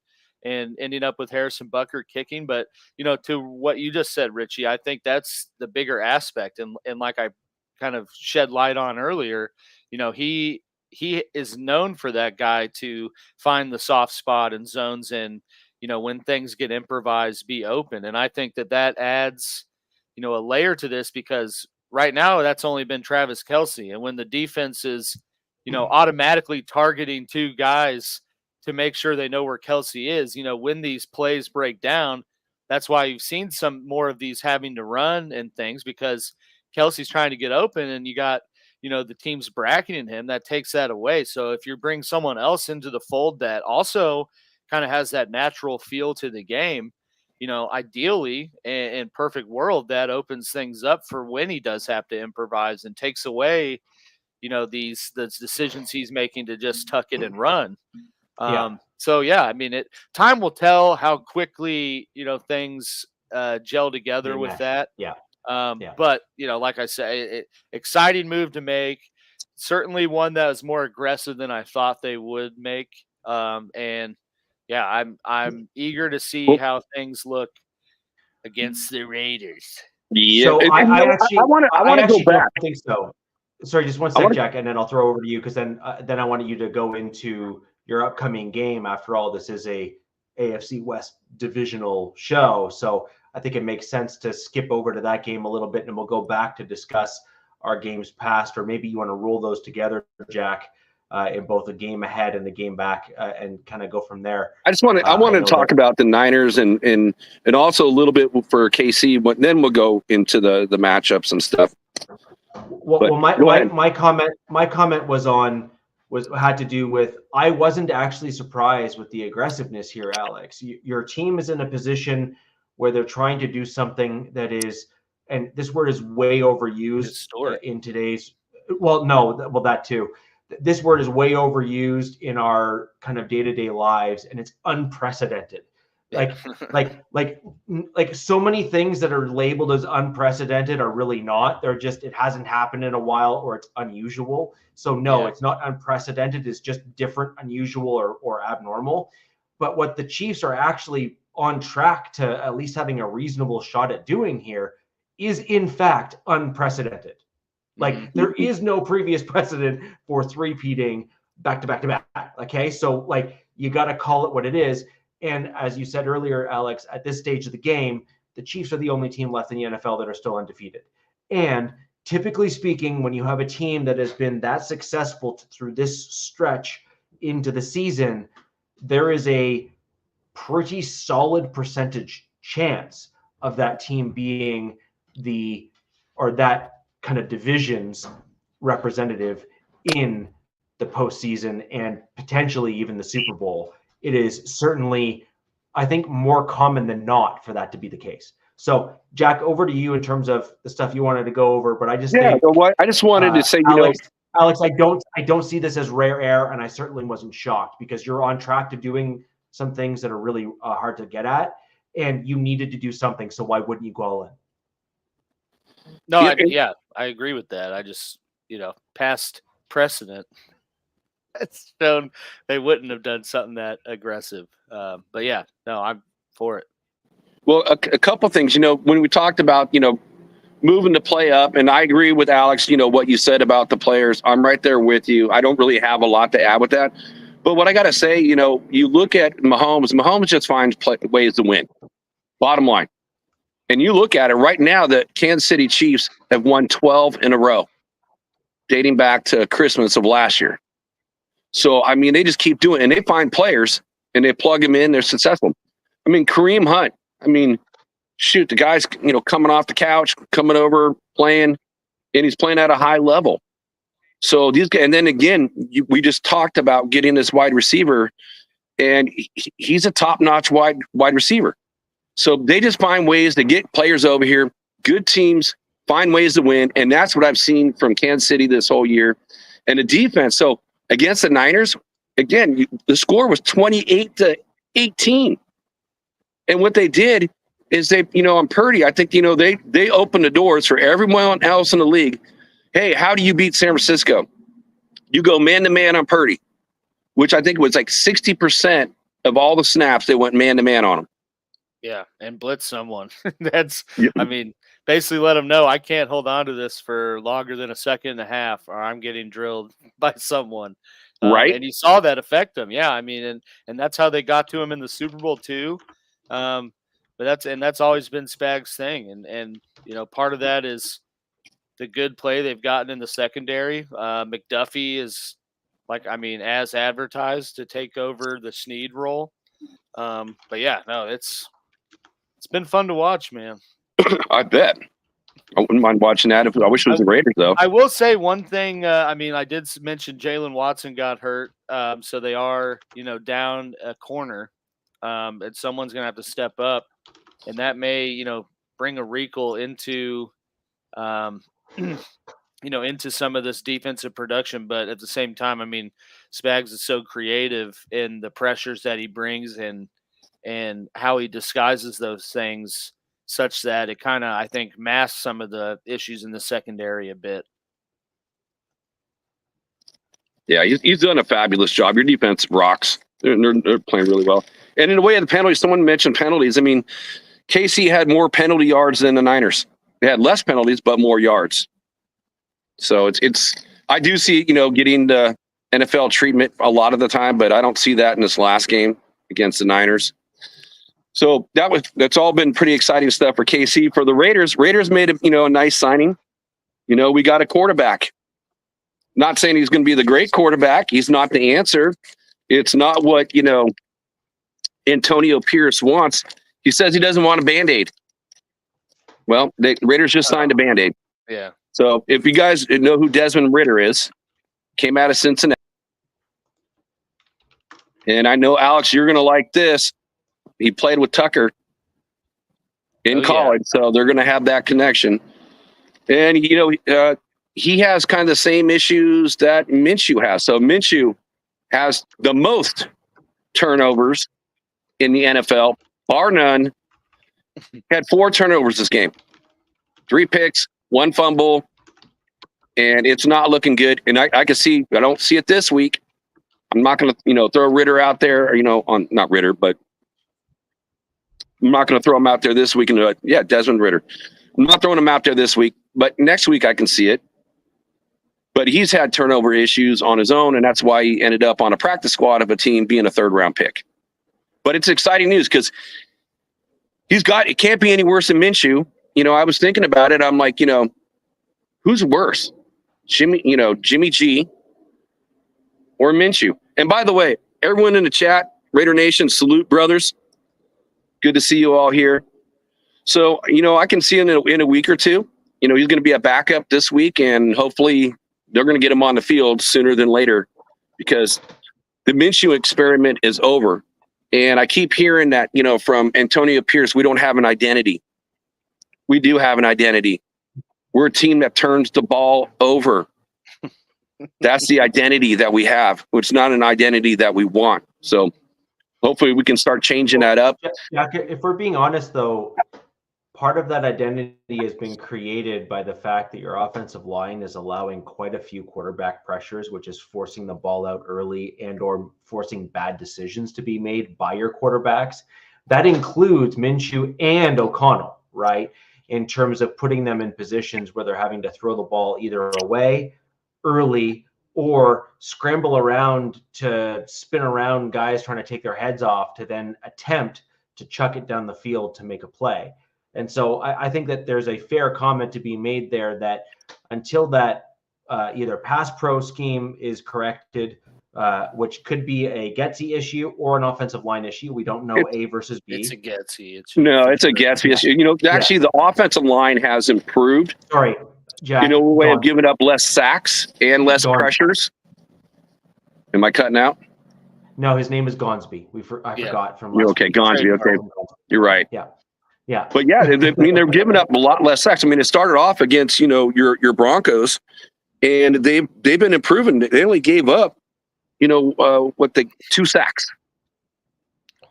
ending up with Harrison Butker kicking. But, to what you just said, Richie, I think that's the bigger aspect. And like I kind of shed light on earlier, he is known for that guy to find the soft spot and zones in, when things get improvised, be open. And I think that adds, a layer to this, because right now that's only been Travis Kelce. And when the defense is, automatically targeting two guys to make sure they know where Kelce is, when these plays break down, that's why you've seen some more of these having to run and things, because Kelce's trying to get open and you got, the team's bracketing him. That takes that away. So if you bring someone else into the fold that also kind of has that natural feel to the game, ideally in perfect world, that opens things up for when he does have to improvise and takes away, the decisions he's making to just tuck it and run. So yeah, I mean, time will tell how quickly, things gel together with that. But, like I say, exciting move to make. Certainly one that was more aggressive than I thought they would make. And yeah, I'm eager to see how things look against the Raiders. Yeah, so I want to go back. I think so. Sorry, just one sec, Jack, and then I'll throw over to you, because then I wanted you to go into your upcoming game. After all, this is a AFC West divisional show, so I think it makes sense to skip over to that game a little bit, and we'll go back to discuss our games past, or maybe you want to roll those together, Jack. In both the game ahead and the game back, and kind of go from there. I want to talk about the Niners and also a little bit for KC, but then we'll go into the matchups and stuff. My comment was on had to do with, I wasn't actually surprised with the aggressiveness here, Alex. Your team is in a position where they're trying to do something that is, and this word is way overused in today's, that too. This word is way overused in our kind of day-to-day lives, and it's unprecedented. Like so many things that are labeled as unprecedented are really not. They're just, it hasn't happened in a while, or it's unusual. So no, it's not unprecedented. It's just different, unusual, or abnormal. But what the Chiefs are actually on track to at least having a reasonable shot at doing here is in fact unprecedented. Like there is no previous precedent for three-peating back to back to back. Okay, so like you got to call it what it is. And as you said earlier, Alex, at this stage of the game, the Chiefs are the only team left in the NFL that are still undefeated. And typically speaking, when you have a team that has been that successful through this stretch into the season, there is a pretty solid percentage chance of that team being that kind of division's representative in the postseason and potentially even the Super Bowl. It is certainly, I think, more common than not for that to be the case. So, Jack, over to you in terms of the stuff you wanted to go over. But I just think, I just wanted to say, Alex, I don't see this as rare air, and I certainly wasn't shocked because you're on track to doing some things that are really hard to get at, and you needed to do something. So why wouldn't you go all in? No, I agree with that. I just, past precedent. It's shown they wouldn't have done something that aggressive. But yeah, no, I'm for it. Well, a couple things, when we talked about, moving to play up, and I agree with Alex, what you said about the players. I'm right there with you. I don't really have a lot to add with that. But what I got to say, you look at Mahomes just finds ways to win. Bottom line. And you look at it right now, the Kansas City Chiefs have won 12 in a row, dating back to Christmas of last year. So, I mean, they just keep doing it, and they find players, and they plug them in. They're successful. I mean, Kareem Hunt, shoot, the guy's, coming off the couch, coming over, playing, and he's playing at a high level. So these guys, and then again, we just talked about getting this wide receiver, and he's a top-notch wide receiver. So they just find ways to get players over here, good teams, find ways to win, and that's what I've seen from Kansas City this whole year. And the defense, so against the Niners, again, the score was 28-18. And what they did is they, on Purdy, I think, they opened the doors for everyone else in the league. Hey, how do you beat San Francisco? You go man-to-man on Purdy, which I think was like 60% of all the snaps, they went man-to-man on him. Yeah, and blitz someone. Basically let them know I can't hold on to this for longer than a second and a half, or I'm getting drilled by someone. Right. And you saw that affect them. Yeah, and that's how they got to him in the Super Bowl too. But that's always been Spag's thing. And part of that is the good play they've gotten in the secondary. McDuffie is as advertised to take over the Snead role. But yeah, no, it's been fun to watch, man. I bet. I wouldn't mind watching that. I wish it was the Raiders, though. I will say one thing. I did mention Jalen Watson got hurt, so they are, down a corner, and someone's going to have to step up, and that may, bring a wrinkle into, into some of this defensive production. But at the same time, Spags is so creative in the pressures that he brings and how he disguises those things, such that it kind of, I think, masks some of the issues in the secondary a bit. Yeah, he's done a fabulous job. Your defense rocks. They're playing really well. And in the way of the penalties, someone mentioned penalties. KC had more penalty yards than the Niners. They had less penalties, but more yards. So it's I do see, getting the NFL treatment a lot of the time, but I don't see that in this last game against the Niners. So that's all been pretty exciting stuff for KC. For the Raiders made a nice signing. We got a quarterback. Not saying he's going to be the great quarterback. He's not the answer. It's not what, Antonio Pierce wants. He says he doesn't want a Band-Aid. Well, the Raiders just signed a Band-Aid. Yeah. So if you guys know who Desmond Ridder is, came out of Cincinnati. And I know, Alex, you're going to like this. He played with Tucker in college, so they're going to have that connection. And, he has kind of the same issues that Minshew has. So Minshew has the most turnovers in the NFL, bar none. Had 4 turnovers this game, 3 picks, 1 fumble, and it's not looking good. And I can see, I don't see it this week. I'm not going to, throw Ritter out there, not Ritter, but I'm not going to throw him out there this week. And Desmond Ritter. I'm not throwing him out there this week, but next week I can see it. But he's had turnover issues on his own, and that's why he ended up on a practice squad of a team being a 3rd-round pick. But it's exciting news because it can't be any worse than Minshew. I was thinking about it. I'm like, who's worse? Jimmy G or Minshew? And by the way, everyone in the chat, Raider Nation, salute, brothers. Good to see you all here. So, I can see in a week or two, he's going to be a backup this week, and hopefully they're going to get him on the field sooner than later because the Minshew experiment is over. And I keep hearing that, from Antonio Pierce, we don't have an identity. We do have an identity. We're a team that turns the ball over. That's the identity that we have. It's not an identity that we want. So hopefully we can start changing that up. Yeah, if we're being honest, though, part of that identity has been created by the fact that your offensive line is allowing quite a few quarterback pressures, which is forcing the ball out early and or forcing bad decisions to be made by your quarterbacks. That includes Minshew and O'Connell, right? In terms of putting them in positions where they're having to throw the ball either away early or scramble around to spin around guys trying to take their heads off to then attempt to chuck it down the field to make a play. And so I think that there's a fair comment to be made there that until that either pass pro scheme is corrected, which could be a Getsy issue or an offensive line issue. We don't know A versus B. It's a Getsy issue. No, it's a Getsy issue. Actually, the offensive line has improved. Sorry, Jack. A way of giving up less sacks and less pressures. Am I cutting out? No, his name is Gonsby. I forgot from last okay, Gonsby. Okay, you're right. Yeah. Yeah. But they're giving up a lot less sacks. I mean, it started off against, your Broncos, and they've been improving. They only gave up, 2 sacks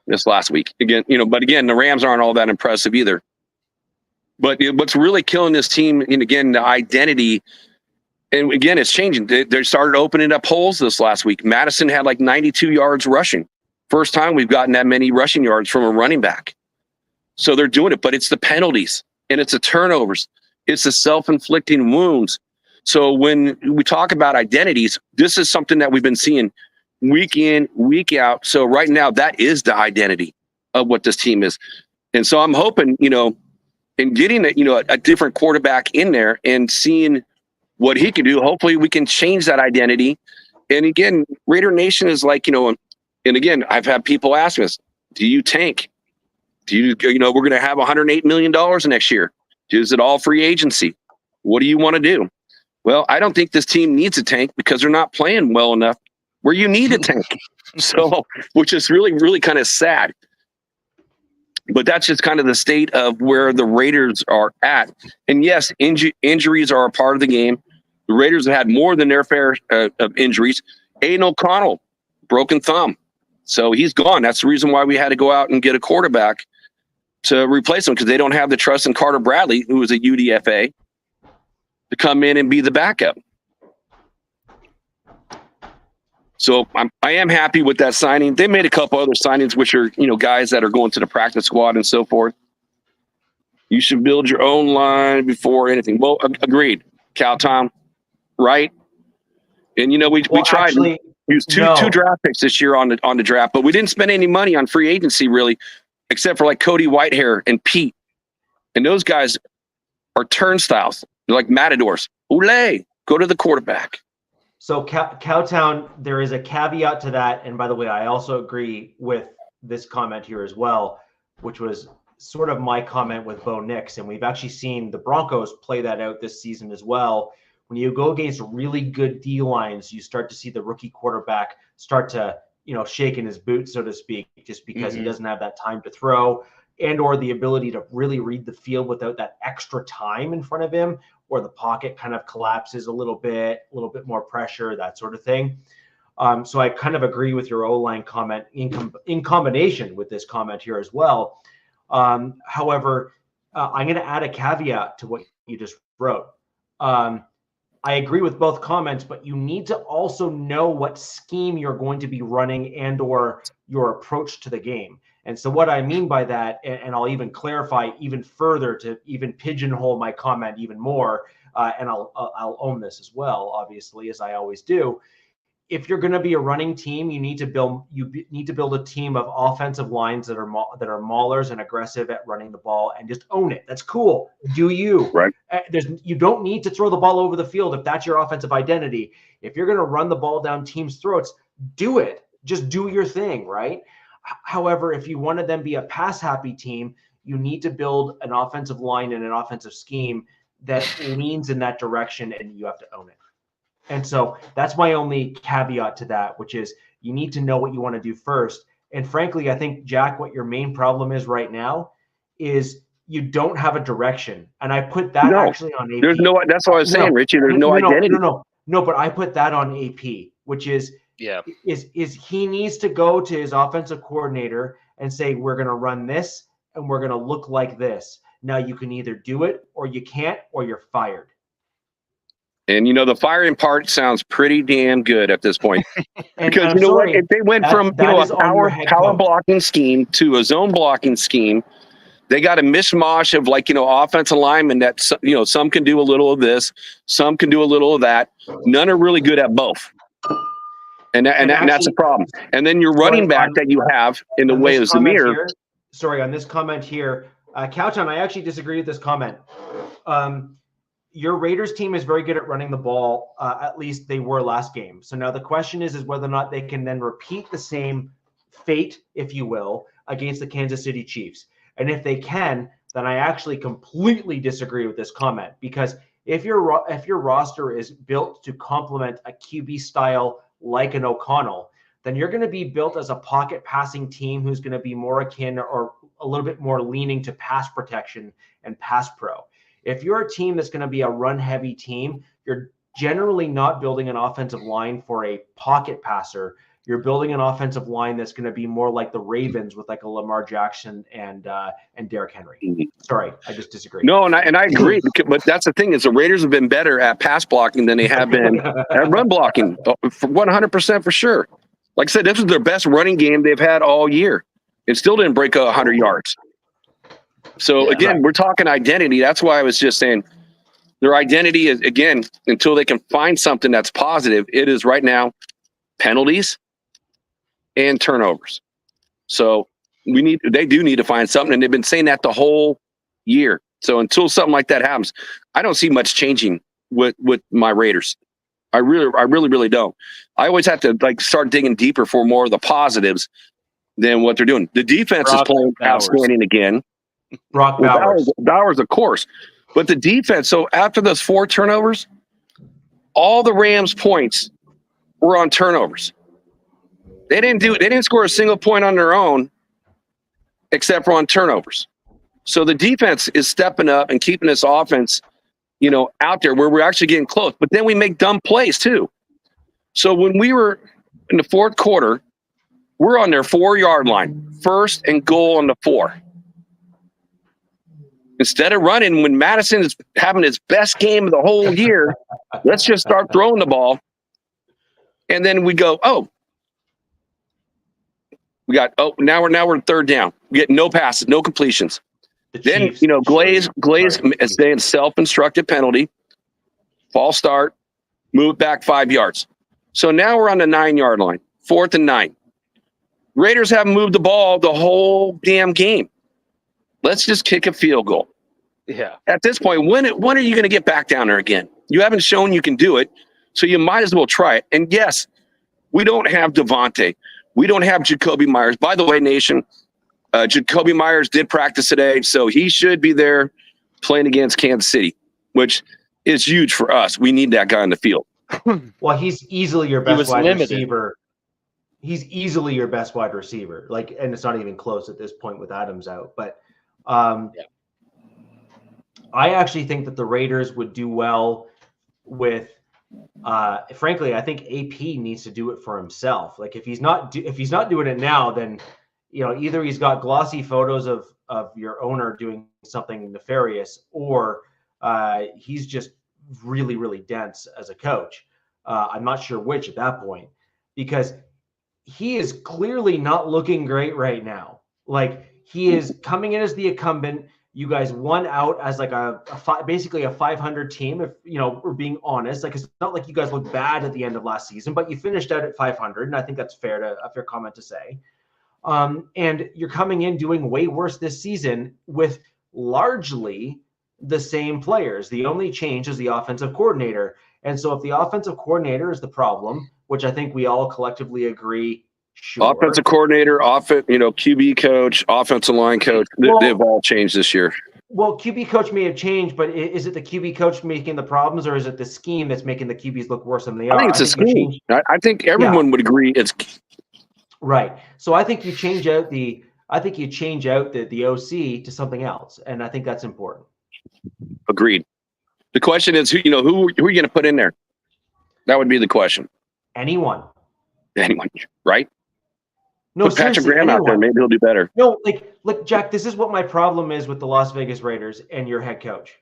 this last week. Again, but again, the Rams aren't all that impressive either. But what's really killing this team, and again, the identity, and again, it's changing. They started opening up holes this last week. Madison had like 92 yards rushing. First time we've gotten that many rushing yards from a running back. So they're doing it, but it's the penalties and it's the turnovers. It's the self-inflicting wounds. So when we talk about identities, this is something that we've been seeing week in, week out. So right now, that is the identity of what this team is. And so I'm hoping, in getting a different quarterback in there and seeing what he can do, hopefully we can change that identity. And again, Raider Nation is like, and again, I've had people ask us, do you tank? Do we're going to have $108 million next year. Is it all free agency? What do you want to do? Well, I don't think this team needs a tank because they're not playing well enough where you need a tank. So, which is really, really kind of sad. But that's just kind of the state of where the Raiders are at. And yes, injuries are a part of the game. The Raiders have had more than their fair of injuries. Aiden O'Connell, broken thumb. So he's gone. That's the reason why we had to go out and get a quarterback to replace him, because they don't have the trust in Carter Bradley, who is a UDFA, to come in and be the backup. So I am happy with that signing. They made a couple other signings, which are, guys that are going to the practice squad and so forth. You should build your own line before anything. Well, agreed, Cal Tom, right? And, we tried. Actually, we used two draft picks this year on the draft, but we didn't spend any money on free agency really, except for like Cody Whitehair and Pete. And those guys are turnstiles. They're like matadors. Oulé, go to the quarterback. So Cowtown, there is a caveat to that. And by the way, I also agree with this comment here as well, which was sort of my comment with Bo Nix. And we've actually seen the Broncos play that out this season as well. When you go against really good D lines, you start to see the rookie quarterback start to shaking his boots, so to speak, just because he doesn't have that time to throw and or the ability to really read the field without that extra time in front of him, or the pocket kind of collapses a little bit more pressure, that sort of thing. So I kind of agree with your O-line comment in combination with this comment here as well. However, I'm going to add a caveat to what you just wrote. I agree with both comments, but you need to also know what scheme you're going to be running and or your approach to the game. And so what I mean by that, and I'll even clarify even further to even pigeonhole my comment even more, and I'll own this as well, obviously, as I always do. If you're going to be a running team, you need to build a team of offensive lines that are maulers and aggressive at running the ball, and just own it. That's cool. Do you? Right. You don't need to throw the ball over the field if that's your offensive identity. If you're going to run the ball down teams' throats, do it. Just do your thing, right? However, if you want to then be a pass-happy team, you need to build an offensive line and an offensive scheme that leans in that direction, and you have to own it. And so that's my only caveat to that, which is you need to know what you want to do first. And frankly, I think, Jack, what your main problem is right now is you don't have a direction. And I put that actually on AP. That's what I was saying, Richie. There's no identity. No, but I put that on AP, which is he needs to go to his offensive coordinator and say, we're going to run this and we're going to look like this. Now you can either do it or you can't, or you're fired. And, the firing part sounds pretty damn good at this point. Because you know what? If they went from a power blocking scheme to a zone blocking scheme, they got a mishmash of offensive linemen that, some can do a little of this, some can do a little of that. None are really good at both. And that's a problem. And then your running back that you have in the way of Zamir. On this comment here, Cowtown, I actually disagree with this comment. Your Raiders team is very good at running the ball. At least they were last game. So now the question is whether or not they can then repeat the same fate, if you will, against the Kansas City Chiefs. And if they can, then I actually completely disagree with this comment, because if your roster is built to complement a QB style like an O'Connell, then you're going to be built as a pocket passing team who's going to be more akin or a little bit more leaning to pass protection and pass pro. If you're a team that's going to be a run-heavy team, you're generally not building an offensive line for a pocket passer. You're building an offensive line that's going to be more like the Ravens with like a Lamar Jackson and Derrick Henry. Sorry, I just disagree. No, and I agree. But that's the thing is the Raiders have been better at pass blocking than they have been at run blocking, for 100% for sure. Like I said, this was their best running game they've had all year. It still didn't break 100 yards. So, again, we're talking identity. That's why I was just saying their identity is, again, until they can find something that's positive, it is right now penalties and turnovers. So they do need to find something, and they've been saying that the whole year. So until something like that happens, I don't see much changing with my Raiders. I really don't. I always have to start digging deeper for more of the positives than what they're doing. The defense is playing outstanding again. Brock Bowers. Bowers, of course. But the defense, so after those 4 turnovers, all the Rams points were on turnovers. They didn't score a single point on their own except for on turnovers. So the defense is stepping up and keeping this offense, out there where we're actually getting close. But then we make dumb plays too. So when we were in the fourth quarter, we're on their 4-yard line, 1st and goal on the 4. Instead of running when Madison is having his best game of the whole year, let's just start throwing the ball. And then we go, now we're 3rd down. We get no passes, no completions. Then, Glaze is saying self-instructed penalty, false start, move back 5 yards. So now we're on the 9-yard line, 4th and 9. Raiders haven't moved the ball the whole damn game. Let's just kick a field goal. Yeah. At this point, when are you going to get back down there again? You haven't shown you can do it, so you might as well try it. And yes, we don't have Devontae. We don't have Jacoby Myers. By the way, Nation, Jacoby Myers did practice today, so he should be there playing against Kansas City, which is huge for us. We need that guy in the field. Well, he's easily your best wide receiver. he's easily your best wide receiver. Like, and it's not even close at this point with Adams out. But I actually think that the Raiders would do well with. Frankly, I think AP needs to do it for himself. Like, if he's not doing it now, then either he's got glossy photos of your owner doing something nefarious, or he's just really, really dense as a coach. I'm not sure which at that point, because he is clearly not looking great right now. Like, he is coming in as the incumbent. You guys won out as like basically a 500 team, if we're being honest. Like, it's not like you guys look bad at the end of last season, but you finished out at 500, and I think that's a fair comment to say. And you're coming in doing way worse this season with largely the same players. The only change is the offensive coordinator. And so if the offensive coordinator is the problem, which I think we all collectively agree, sure. Offensive coordinator, QB coach, offensive line coach, they've all changed this year. Well, QB coach may have changed, but is it the QB coach making the problems, or is it the scheme that's making the QBs look worse than they are? I think it's a scheme. I think everyone would agree it's right. So I think you change out the OC to something else, and I think that's important. Agreed. The question is, who are you going to put in there? That would be the question. Anyone, right? No, put Patrick Graham out there. Maybe he'll do better. No, look, Jack, this is what my problem is with the Las Vegas Raiders and your head coach.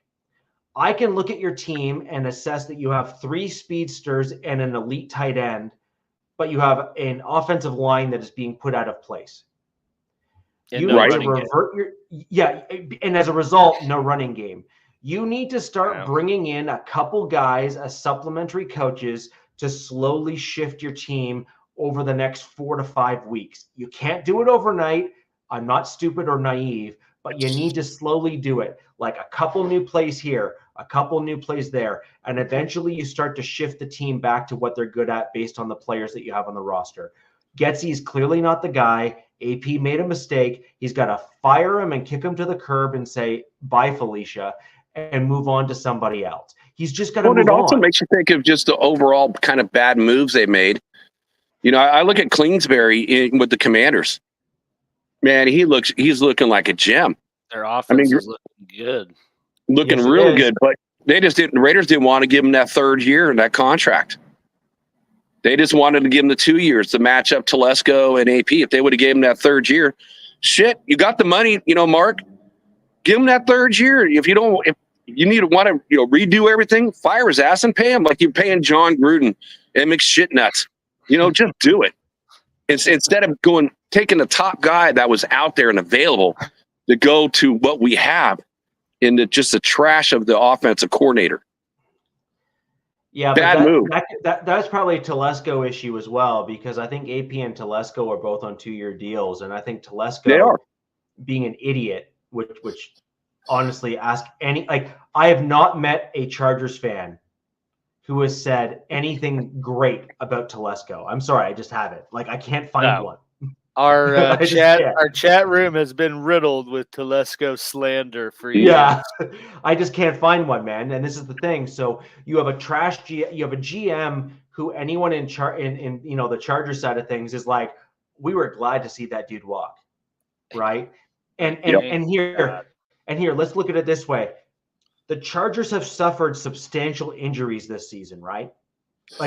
I can look at your team and assess that you have 3 speedsters and an elite tight end, but you have an offensive line that is being put out of place. You need to revert and as a result, no running game. You need to start bringing in a couple guys as supplementary coaches to slowly shift your team over the next 4 to 5 weeks. You can't do it overnight. I'm not stupid or naive, but you need to slowly do it. Like a couple new plays here, a couple new plays there, and eventually you start to shift the team back to what they're good at based on the players that you have on the roster. Getsy's clearly not the guy. AP made a mistake. He's got to fire him and kick him to the curb and say, bye, Felicia, and move on to somebody else. He's just got to move on. It also makes you think of just the overall kind of bad moves they made. I look at Kingsbury with the Commanders. Man, he's looking like a gem. Their offense is looking good. Looking real good, but the Raiders didn't want to give him that 3rd year in that contract. They just wanted to give him the 2 years to match up Telesco and AP. If they would have gave him that 3rd year, you got the money, Mark. Give him that 3rd year. If you want to redo everything, fire his ass and pay him like you're paying John Gruden and McShitnuts. Just do it. Instead of taking the top guy that was out there and available to go to what we have into just the trash of the offensive coordinator. Yeah, bad move. That's probably a Telesco issue as well, because I think AP and Telesco are both on 2-year deals, and I think Telesco being an idiot, which honestly, I have not met a Chargers fan who has said anything great about Telesco. I'm sorry, I just haven't. I can't find one. Our chat room has been riddled with Telesco slander for years. Yeah, I just can't find one, man. And this is the thing. So you have a you have a GM who anyone in the Chargers side of things is like, we were glad to see that dude walk, right? And here, let's look at it this way. The Chargers have suffered substantial injuries this season, right?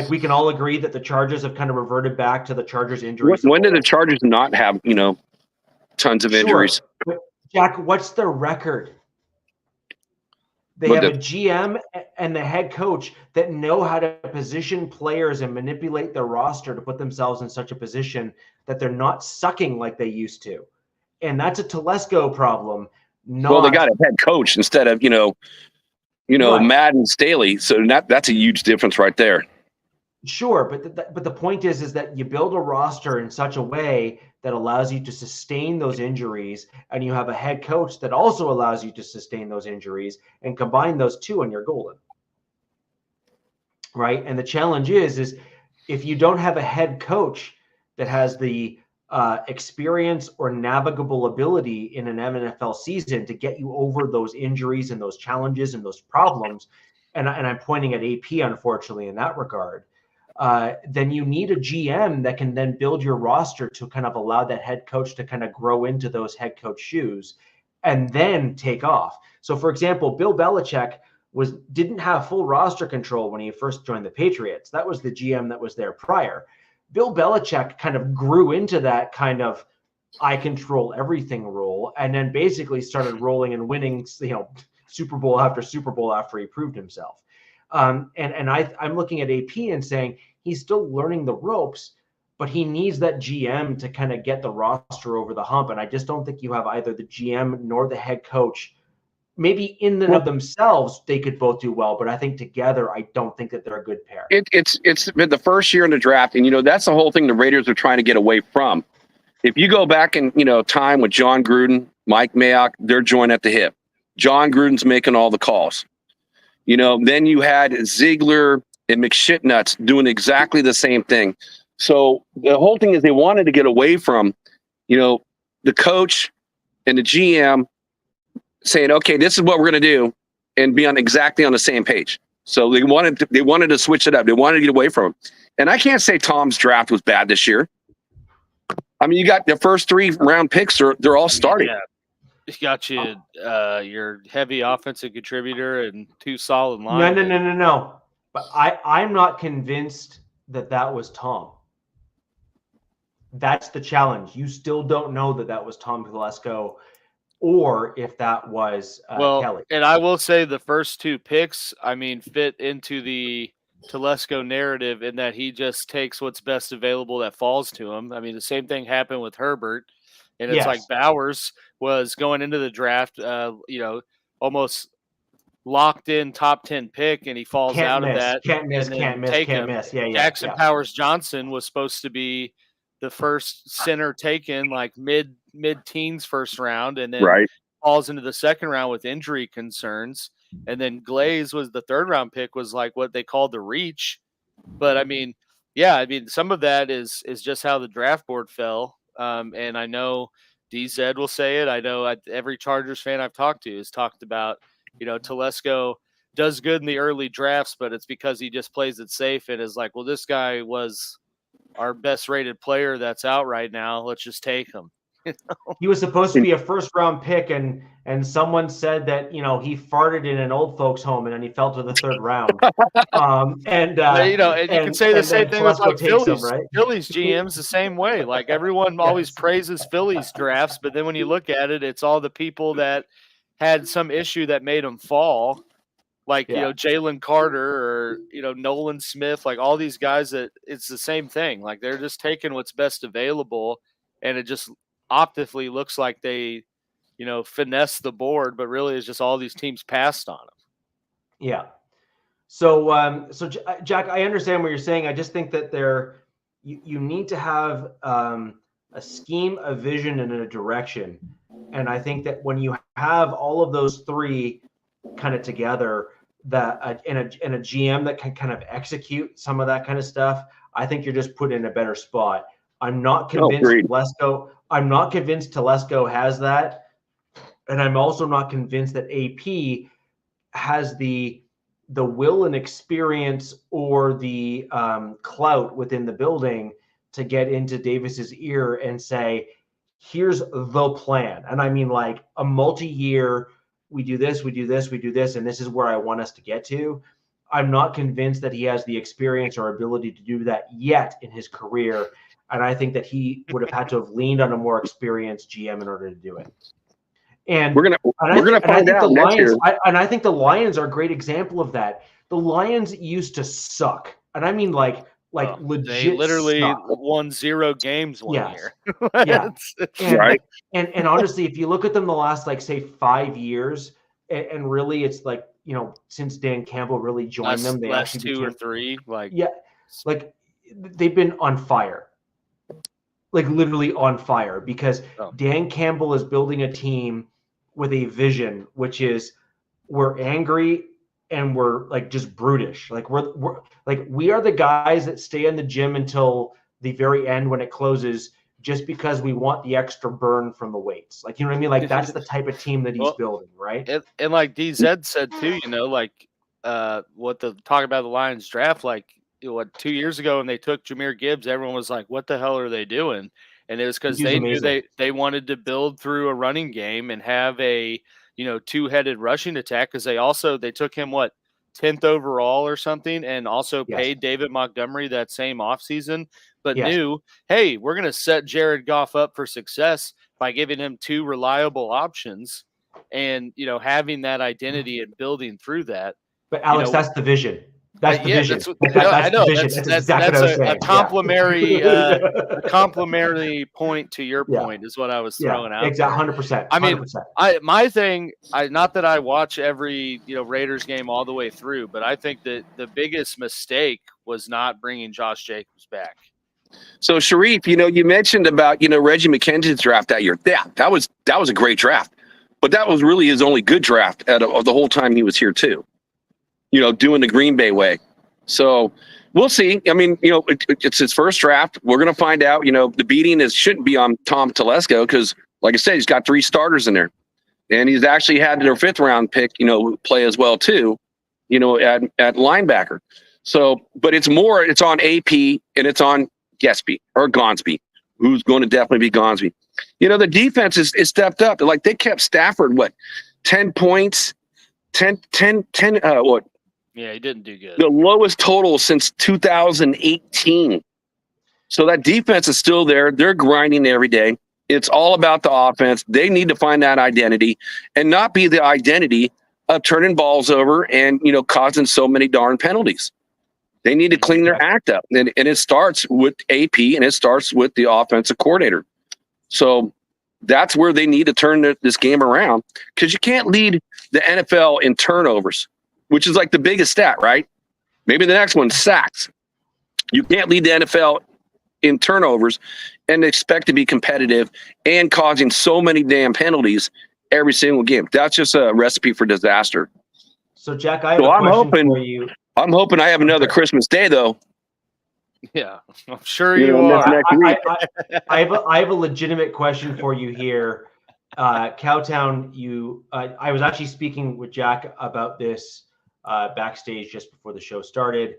We can all agree that the Chargers have kind of reverted back to the Chargers injuries. When did the Chargers not have, tons of injuries? But Jack, what's their record? They have a GM and the head coach that know how to position players and manipulate their roster to put themselves in such a position that they're not sucking like they used to. And that's a Telesco problem. Well, they got a head coach instead of, Madden Staley. So that's a huge difference right there. Sure, but the point is that you build a roster in such a way that allows you to sustain those injuries, and you have a head coach that also allows you to sustain those injuries, and combine those two, and you're golden, right? And the challenge is if you don't have a head coach that has the experience or navigable ability in an NFL season to get you over those injuries and those challenges and those problems, and I'm pointing at AP, unfortunately, in that regard. then you need a GM that can then build your roster to kind of allow that head coach to kind of grow into those head coach shoes and then take off. So, for example, Bill Belichick didn't have full roster control when he first joined the Patriots. That was the GM that was there prior. Bill Belichick kind of grew into that kind of I control everything role, and then basically started rolling and winning, Super Bowl after he proved himself. I'm looking at AP and saying he's still learning the ropes, but he needs that GM to kind of get the roster over the hump. And I just don't think you have either the GM nor the head coach. Maybe in and of themselves, they could both do well, but I think together, I don't think that they're a good pair. It's been the first year in the draft, and that's the whole thing the Raiders are trying to get away from. If you go back in time with John Gruden, Mike Mayock, they're joined at the hip. John Gruden's making all the calls. Then you had Ziegler and McShitnuts doing exactly the same thing. So the whole thing is they wanted to get away from, the coach and the GM saying, okay, this is what we're going to do, and be exactly on the same page. So they wanted to switch it up. They wanted to get away from it. And I can't say Tom's draft was bad this year. I mean, you got the first 3 round picks, they're all starting. Yeah. You got your heavy offensive contributor and 2 solid lines. No. But I'm not convinced that was Tom. That's the challenge. You still don't know that was Tom Telesco, or if that was Kelly. And I will say the first 2 picks, fit into the Telesco narrative in that he just takes what's best available that falls to him. The same thing happened with Herbert. And it's like Bowers was going into the draft, almost locked in top 10 pick, and he falls out of that. Can't miss. Yeah. Jackson Powers Johnson was supposed to be the first center taken like mid-teens first round, and then falls into the second round with injury concerns. And then Glaze was the 3rd round pick, was like what they called the reach. But some of that is just how the draft board fell. And I know DZ will say it. I know every Chargers fan I've talked to has talked about, Telesco does good in the early drafts, but it's because he just plays it safe and is like, well, this guy was our best rated player that's out right now. Let's just take him. He was supposed to be a 1st round pick, and someone said that you farted in an old folks home and then he fell to the 3rd round. And you can say the same thing with like Phillies. Right? Phillies GMs the same way. Like everyone always praises Phillies drafts, but then when you look at it, it's all the people that had some issue that made them fall. Like Jalen Carter or Nolan Smith, like all these guys that it's the same thing. Like they're just taking what's best available, and it just optically looks like they, finesse the board, but really it's just all these teams passed on them. Yeah. So Jack, I understand what you're saying. I just think that you need to have a scheme, a vision, and a direction. And I think that when you have all of those 3 kind of together, that and a GM that can kind of execute some of that kind of stuff, I think you're just put in a better spot. I'm not convinced Telesco has that, and I'm also not convinced that AP has the will and experience or the clout within the building to get into Davis's ear and say, here's the plan. And I mean like a multi-year, we do this, and this is where I want us to get to. I'm not convinced that he has the experience or ability to do that yet in his career. And I think that he would have had to have leaned on a more experienced GM in order to do it. And we're gonna find out next year. I think the Lions are a great example of that. The Lions used to suck, and I mean like legit. They literally won 0 games one year. Right. And honestly, if you look at them the last say 5 years, and really it's like since Dan Campbell really joined them, they last 2 or 3 they've been on fire. Like literally on fire, because Dan Campbell is building a team with a vision, which is we're angry and we're like just brutish. Like we are the guys that stay in the gym until the very end when it closes, just because we want the extra burn from the weights. Like, you know what I mean? Like that's the type of team that he's building, right? And like DZ said too, what the talk about the Lions draft, like, 2 years ago when they took Jahmyr Gibbs, everyone was like, "What the hell are they doing?" And it was because they knew they wanted to build through a running game and have a two-headed rushing attack, because they took him 10th overall or something, and also paid David Montgomery that same offseason, but knew, hey, we're going to set Jared Goff up for success by giving him two reliable options and having that identity and building through that. But Alex, that's the vision. That's the vision. I know. That's a complimentary, a complimentary point to your point is what I was throwing out. Exactly, 100%. I mean, my thing, not that I watch every Raiders game all the way through, but I think that the biggest mistake was not bringing Josh Jacobs back. So Sharif, you mentioned about Reggie McKenzie's draft that year. Yeah, that was a great draft, but that was really his only good draft of the whole time he was here too. Doing the Green Bay way. So we'll see. I mean, it's his first draft. We're going to find out. The beating shouldn't be on Tom Telesco because, like I said, he's got 3 starters in there, and he's actually had their 5th round pick, play as well too, at linebacker. So, but it's on AP and it's on Getsby or Gonsby, who's going to definitely be Gonsby. The defense is stepped up. They kept Stafford 10 points, 10 what? Yeah, he didn't do good. The lowest total since 2018. So that defense is still there. They're grinding every day. It's all about the offense. They need to find that identity and not be the identity of turning balls over and, causing so many darn penalties. They need to clean their act up. And it starts with AP and it starts with the offensive coordinator. So that's where they need to turn this game around, because you can't lead the NFL in turnovers, which is the biggest stat, right? Maybe the next one, sacks. You can't lead the NFL in turnovers and expect to be competitive and causing so many damn penalties every single game. That's just a recipe for disaster. So, Jack, I have a question for you. I'm hoping I have another Christmas Day, though. Yeah, I'm sure you are. I have a legitimate question for you here. Cowtown, I was actually speaking with Jack about this backstage just before the show started.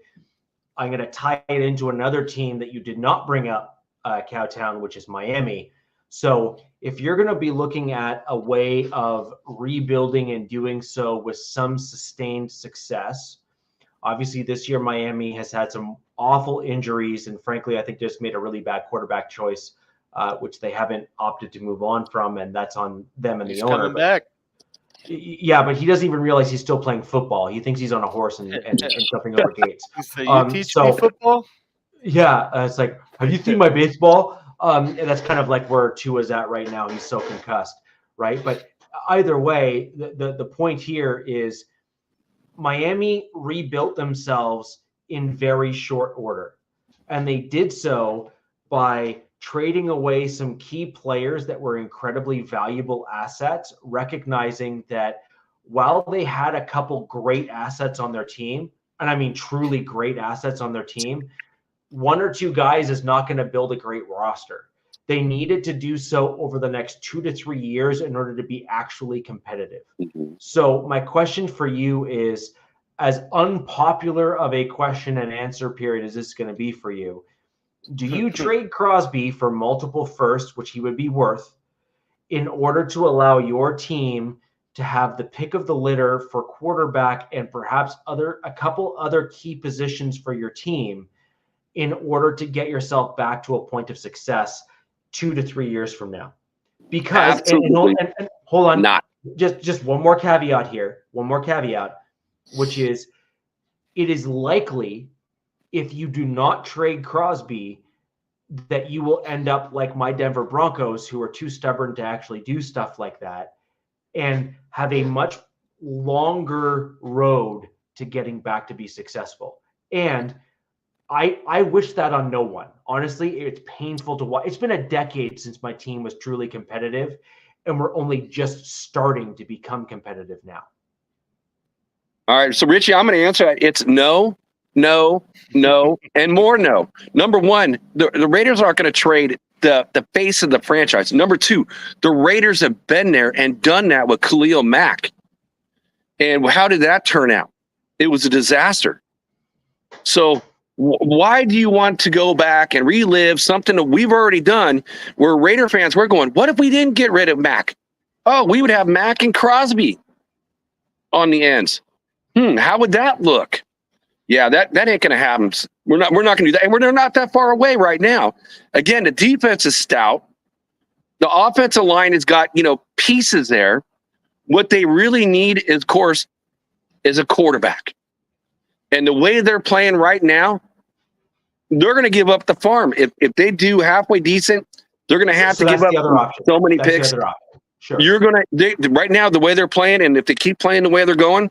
I'm going to tie it into another team that you did not bring up, Cowtown, which is Miami. So if you're going to be looking at a way of rebuilding and doing so with some sustained success, obviously this year Miami has had some awful injuries, and frankly, I think just made a really bad quarterback choice, which they haven't opted to move on from, and that's on them and the owner. Coming back. Yeah, but he doesn't even realize he's still playing football. He thinks he's on a horse and jumping over gates. So you teach me football? Yeah, it's like, have you seen my baseball? And that's kind of like where Tua's at right now. He's so concussed, right? But either way, the point here is Miami rebuilt themselves in very short order, and they did so by trading away some key players that were incredibly valuable assets, recognizing that while they had a couple great assets on their team, and I mean truly great assets on their team, 1 or 2 guys is not going to build a great roster. They needed to do so over the next 2 to 3 years in order to be actually competitive. Mm-hmm. So my question for you is, as unpopular of a question and answer period as this is going to be for you, do you trade Crosby for multiple firsts, which he would be worth, in order to allow your team to have the pick of the litter for quarterback and perhaps a couple other key positions for your team in order to get yourself back to a point of success 2 to 3 years from now? Because and hold on, just one more caveat here, which is it is likely, if you do not trade Crosby, that you will end up like my Denver Broncos, who are too stubborn to actually do stuff like that and have a much longer road to getting back to be successful. And I wish that on no one. Honestly, it's painful to watch. It's been a decade since my team was truly competitive, and we're only just starting to become competitive now. All right, so Richie, I'm going to answer that. It's no, and more no. Number one, the Raiders aren't going to trade the face of the franchise. Number two, the Raiders have been there and done that with Khalil Mack. And how did that turn out? It was a disaster. So Why do you want to go back and relive something that we've already done? Where Raider fans, we're going, what if we didn't get rid of Mac? Oh, we would have Mac and Crosby on the ends. How would that look? Yeah, that ain't going to happen. We're not going to do that, and we're not that far away right now. Again, the defense is stout. The offensive line has got pieces there. What they really need, is, of course, is a quarterback. And the way they're playing right now, they're going to give up the farm. If they do halfway decent, they're going to have to give up so many picks. Sure. Right now, the way they're playing, and if they keep playing the way they're going,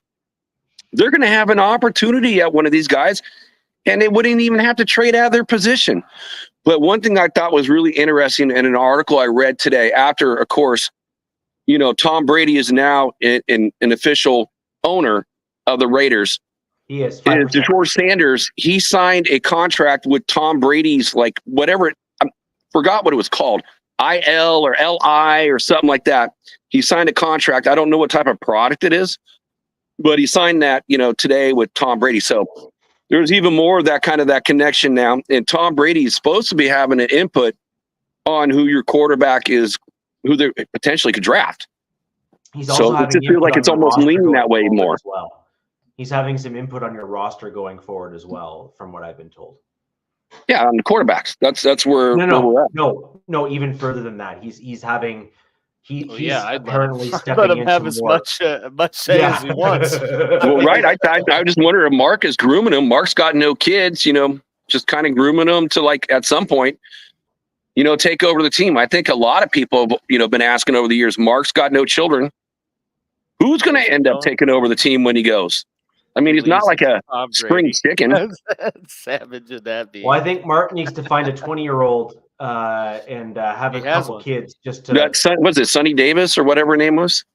they're going to have an opportunity at one of these guys, and they wouldn't even have to trade out of their position. But one thing I thought was really interesting in an article I read today, after, of course, Tom Brady is now an official owner of the Raiders. He is. George Sanders, he signed a contract with Tom Brady's, whatever, I forgot what it was called, IL or LI or something like that. He signed a contract. I don't know what type of product it is, but he signed that, today with Tom Brady. So there's even more of that connection now. And Tom Brady is supposed to be having an input on who your quarterback is, who they potentially could draft. So it just feels like it's almost leaning that way more. Well, he's having some input on your roster going forward as well, from what I've been told. Yeah, on the quarterbacks. That's where we're at. No, even further than that. He's having. He's apparently I'd stepping let him into have as more. much say as he wants. Well, right. I just wonder if Mark is grooming him. Mark's got no kids, just kind of grooming him to, at some point, take over the team. I think a lot of people have, been asking over the years, Mark's got no children. Who's going to end up taking over the team when he goes? I mean, he's not like a spring chicken. Savage would that be? Well, I think Mark needs to find a 20-year-old and have a couple kids just to. Was it Sonny Davis or whatever her name was?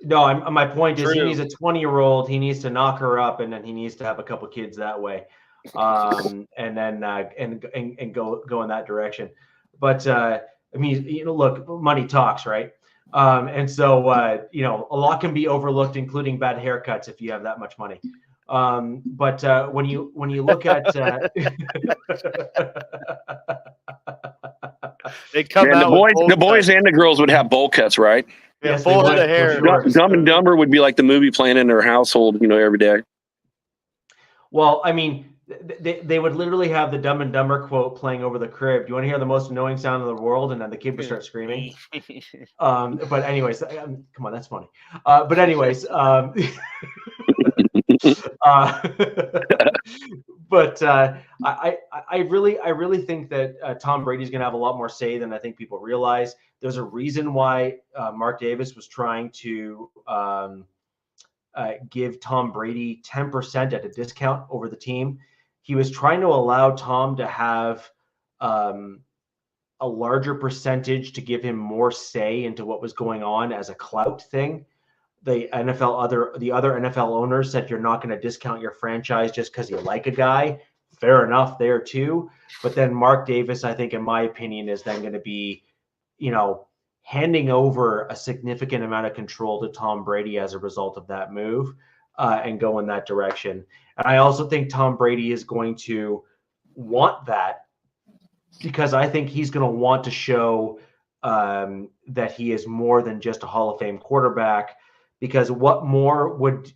No, my point is he needs a 20-year-old. He needs to knock her up, and then he needs to have a couple kids that way, and then and go in that direction. But I mean, look, money talks, right? And so, a lot can be overlooked, including bad haircuts, if you have that much money. But when you look at, they come out the boys and the girls would have bowl cuts, right? Yeah, full head of hair. Sure. Dumb and Dumber would be like the movie playing in their household, every day. Well, I mean, they would literally have the Dumb and Dumber quote playing over the crib. Do you want to hear the most annoying sound in the world? And then the kid would start screaming. But anyways, come on, that's funny. But anyways, but I really think that Tom Brady's going to have a lot more say than I think people realize. There's a reason why Mark Davis was trying to give Tom Brady 10% at a discount over the team. He was trying to allow Tom to have a larger percentage to give him more say into what was going on as a clout thing. The other NFL owners said, you're not going to discount your franchise just because you like a guy. Fair enough there too. But then Mark Davis, I think, in my opinion, is then going to be, handing over a significant amount of control to Tom Brady as a result of that move and go in that direction. And I also think Tom Brady is going to want that, because I think he's going to want to show that he is more than just a Hall of Fame quarterback. Because what would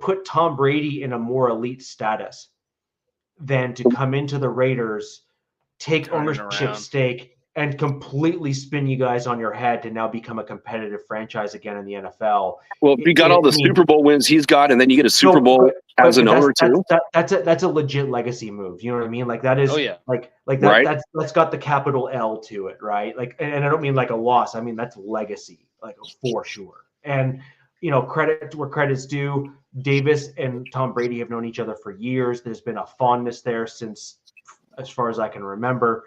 put Tom Brady in a more elite status than to come into the Raiders, take ownership stake, and completely spin you guys on your head to now become a competitive franchise again in the NFL? Well, you got all the Super Bowl wins he's got, and then you get a Super Bowl as an owner too. That's a legit legacy move. You know what I mean? Like that is, that's got the capital L to it, right? Like, and I don't mean like a loss. I mean that's legacy, like for sure. And credit where credit's due. Davis and Tom Brady have known each other for years. There's been a fondness there since, as far as I can remember.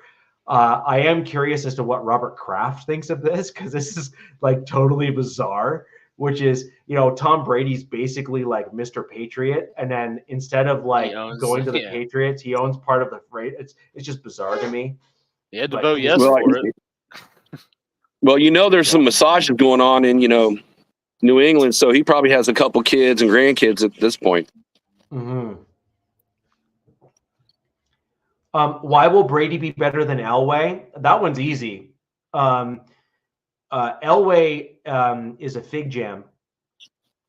I am curious as to what Robert Kraft thinks of this, because this is like totally bizarre, which is, Tom Brady's basically like Mr. Patriot. And then instead of going to the Patriots, he owns part of the freight. It's just bizarre to me. He had to vote yes for it. Well, there's some massages going on in, New England. So he probably has a couple kids and grandkids at this point. Mm-hmm. Why will Brady be better than Elway? That one's easy. Elway is a fig jam,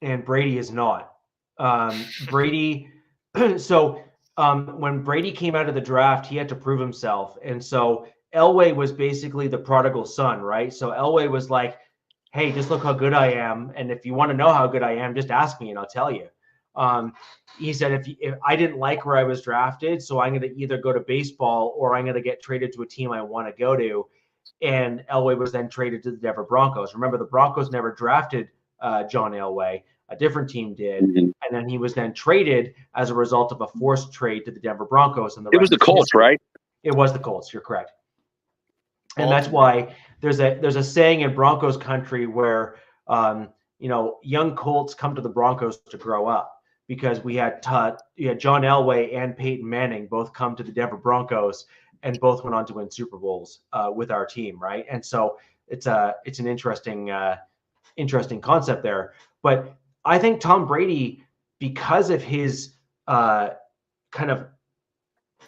and Brady is not. Brady, so when Brady came out of the draft, he had to prove himself. And so Elway was basically the prodigal son, right? So Elway was like, hey, just look how good I am. And if you want to know how good I am, just ask me and I'll tell you. He said, if I didn't like where I was drafted, so I'm going to either go to baseball or I'm going to get traded to a team I want to go to. And Elway was then traded to the Denver Broncos. Remember, the Broncos never drafted John Elway. A different team did. Mm-hmm. And then he was then traded as a result of a forced trade to the Denver Broncos. And it was the Colts, right? It was the Colts. You're correct. And that's why there's a saying in Broncos country where, young Colts come to the Broncos to grow up, because we had John Elway and Peyton Manning both come to the Denver Broncos and both went on to win Super Bowls with our team, right? And so it's an interesting concept there. But I think Tom Brady, because of his kind of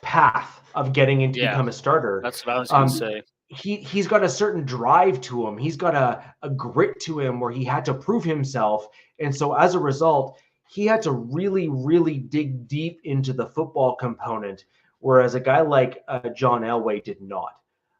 path of getting into become a starter, that's what I was going to say. He's got a certain drive to him. He's got a grit to him where he had to prove himself. And so as a result, he had to really, really dig deep into the football component, whereas a guy like John Elway did not.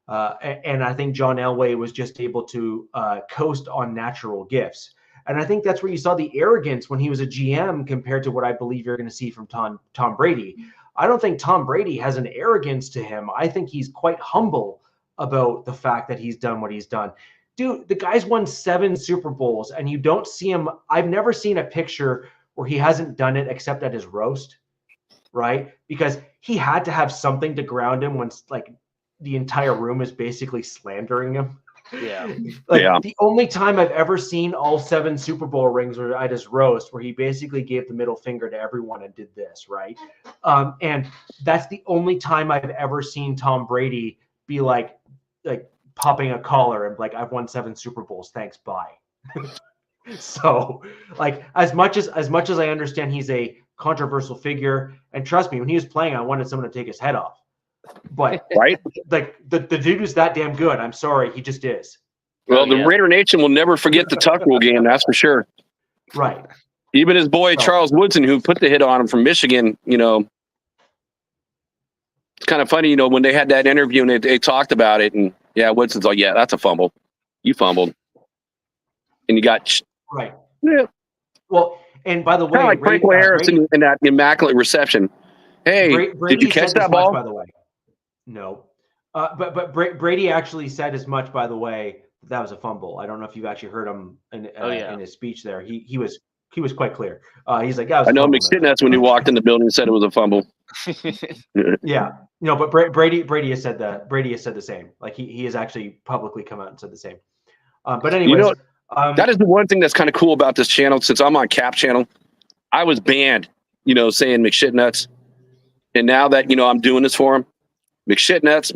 And I think John Elway was just able to coast on natural gifts. And I think that's where you saw the arrogance when he was a GM compared to what I believe you're going to see from Tom Brady. I don't think Tom Brady has an arrogance to him. I think he's quite humble about the fact that he's done what he's done. Dude, the guy's won 7 Super Bowls, and you don't see him. I've never seen a picture where he hasn't done it except at his roast, right? Because he had to have something to ground him when like the entire room is basically slandering him. Yeah. The only time I've ever seen all 7 Super Bowl rings were at his roast, where he basically gave the middle finger to everyone and did this, right? And that's the only time I've ever seen Tom Brady be like popping a collar and like, I've won 7 Super Bowls, thanks, bye. So like as much as I understand he's a controversial figure, and trust me, when he was playing, I wanted someone to take his head off. But right, like the dude is that damn good. I'm sorry, he just is. Well, the Raider Nation will never forget the Tuck Rule game, that's for sure. Right. Even his boy Charles Woodson, who put the hit on him from Michigan, it's kind of funny, when they had that interview and they talked about it, and Woodson's like, yeah, that's a fumble. You fumbled. And you got right. Yeah. Well, and by the way, like Frank Harris in that immaculate reception. Hey, did you catch that ball? By the way, no. But Brady actually said as much. By the way, that was a fumble. I don't know if you've actually heard him in his speech there. He was quite clear. He's like, I know McStitness when he walked in the building and said it was a fumble. Yeah, but Brady has said the same. Like he has actually publicly come out and said the same. But anyways. That is the one thing that's kind of cool about this channel. Since I'm on Cap channel, I was banned, saying McShitnuts. And now that, I'm doing this for him, McShitnuts.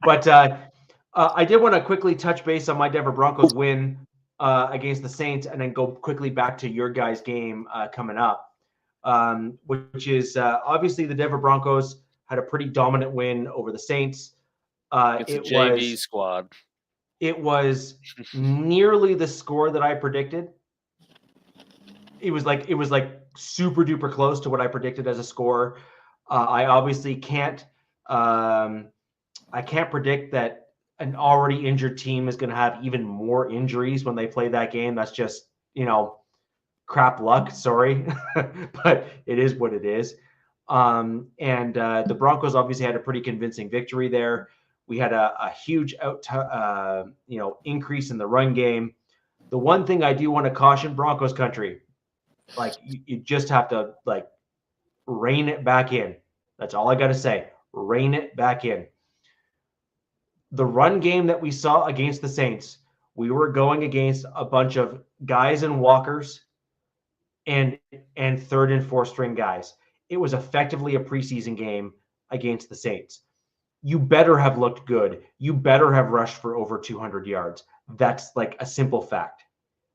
But I did want to quickly touch base on my Denver Broncos win against the Saints, and then go quickly back to your guys' game coming up, which is obviously the Denver Broncos had a pretty dominant win over the Saints. It's a JV squad. It was nearly the score that I predicted. It was like super duper close to what I predicted as a score. I obviously can't predict that an already injured team is going to have even more injuries when they play that game. That's just, crap luck. Sorry, but it is what it is. And the Broncos obviously had a pretty convincing victory there. We had a huge increase in the run game. The one thing I do want to caution Broncos country, like you just have to rein it back in. That's all I got to say. Rein it back in. The run game that we saw against the Saints, we were going against a bunch of guys and walkers and third and fourth string guys. It was effectively a preseason game against the Saints. You better have looked good. You better have rushed for over 200 yards. That's like a simple fact,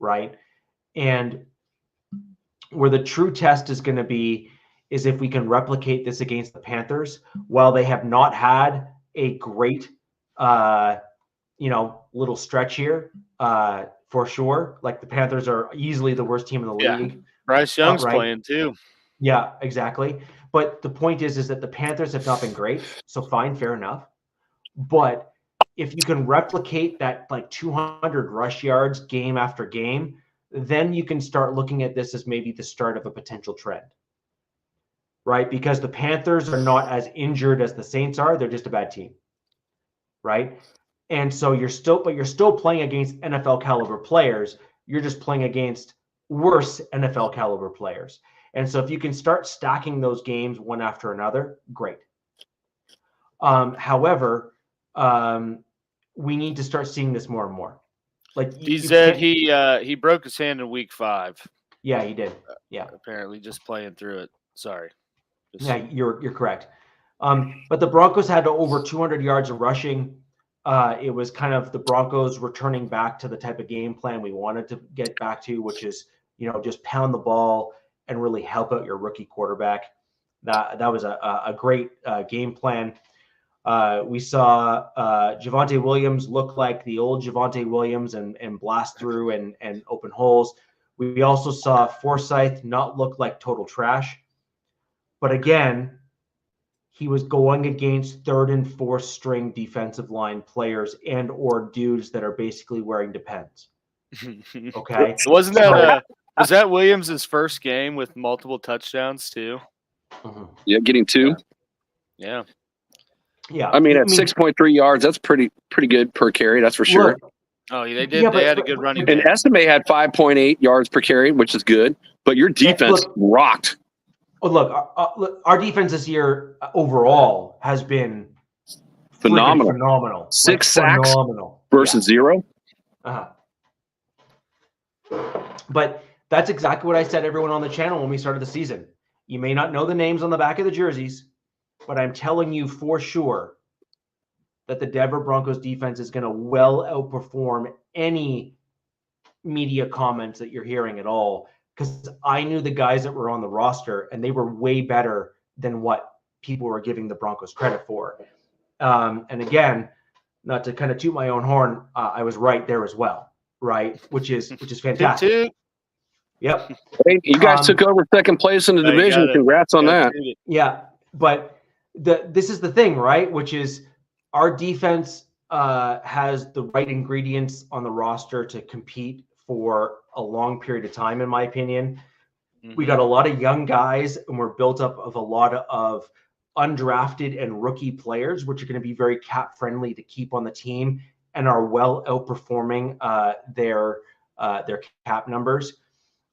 right? And Where the true test is going to be is if we can replicate this against the Panthers. While they have not had a great, little stretch here, for sure. Like the Panthers are easily the worst team in the league. Bryce Young's outright. playing too. Yeah, exactly. But the point is that the Panthers have not been great. So fine, fair enough. But if you can replicate that like 200 rush yards game after game, then you can start looking at this as maybe the start of a potential trend, right? Because the Panthers are not as injured as the Saints are. They're just a bad team, right? And so you're still playing against NFL caliber players. You're just playing against worse NFL caliber players. And so if you can start stacking those games one after another, great. However, we need to start seeing this more and more. Like he said, he broke his hand in week 5. Yeah, he did. Yeah, apparently just playing through it. Sorry. Yeah, you're correct. But the Broncos had over 200 yards of rushing. It was kind of the Broncos returning back to the type of game plan we wanted to get back to, which is, just pound the ball and really help out your rookie quarterback. That was a great game plan. We saw Javonte Williams look like the old Javonte Williams and blast through and open holes. We also saw Forsythe not look like total trash. But again, he was going against third and fourth string defensive line players and or dudes that are basically wearing Depends. Okay. Was that Williams' first game with multiple touchdowns too? Mm-hmm. Yeah, getting 2. Yeah. Yeah. I mean, at 6.3 yards, that's pretty good per carry, that's for sure. Look, they did. Yeah, they had a good running back. And Estimate had 5.8 yards per carry, which is good. But your defense rocked. Oh, look, our defense this year overall has been phenomenal. 6 sacks versus 0. Uh-huh. But that's exactly what I said everyone on the channel when we started the season. You may not know the names on the back of the jerseys, but I'm telling you for sure that the Denver Broncos defense is going to well outperform any media comments that you're hearing at all. Because I knew the guys that were on the roster, and they were way better than what people were giving the Broncos credit for. And again, not to kind of toot my own horn, I was right there as well, right? Which is fantastic. Yep. Hey, you guys took over second place in the division. Congrats on that. Yeah, but this is the thing, right? Which is our defense has the right ingredients on the roster to compete for a long period of time, in my opinion. Mm-hmm. We got a lot of young guys, and we're built up of a lot of undrafted and rookie players, which are going to be very cap friendly to keep on the team and are well outperforming their cap numbers.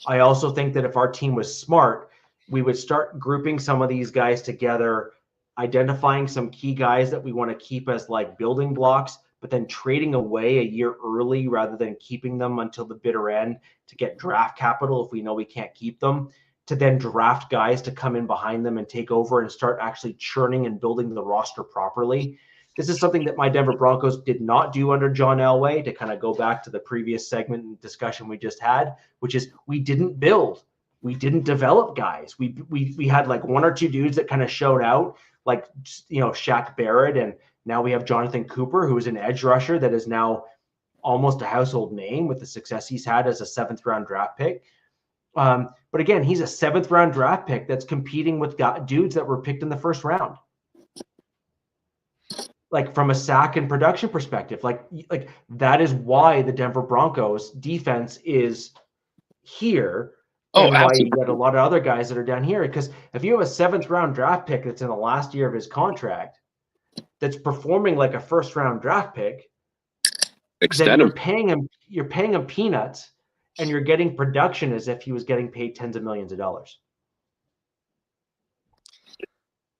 I also think that if our team was smart, we would start grouping some of these guys together, identifying some key guys that we want to keep as like building blocks, but then trading away a year early rather than keeping them until the bitter end to get draft capital if we know we can't keep them, to then draft guys to come in behind them and take over and start actually churning and building the roster properly. This is something that my Denver Broncos did not do under John Elway, to kind of go back to the previous segment and discussion we just had, which is we didn't build. We didn't develop guys. We had like 1 or 2 dudes that kind of showed out, like, Shaq Barrett, and now we have Jonathan Cooper, who is an edge rusher that is now almost a household name with the success he's had as a 7th round draft pick. But again, he's a 7th round draft pick that's competing with dudes that were picked in the 1st round. Like from a sack and production perspective, like that is why the Denver Broncos defense is here. And why you got a lot of other guys that are down here. Because if you have a 7th round draft pick that's in the last year of his contract, that's performing like a 1st round draft pick, then you're paying him peanuts, and you're getting production as if he was getting paid tens of millions of dollars.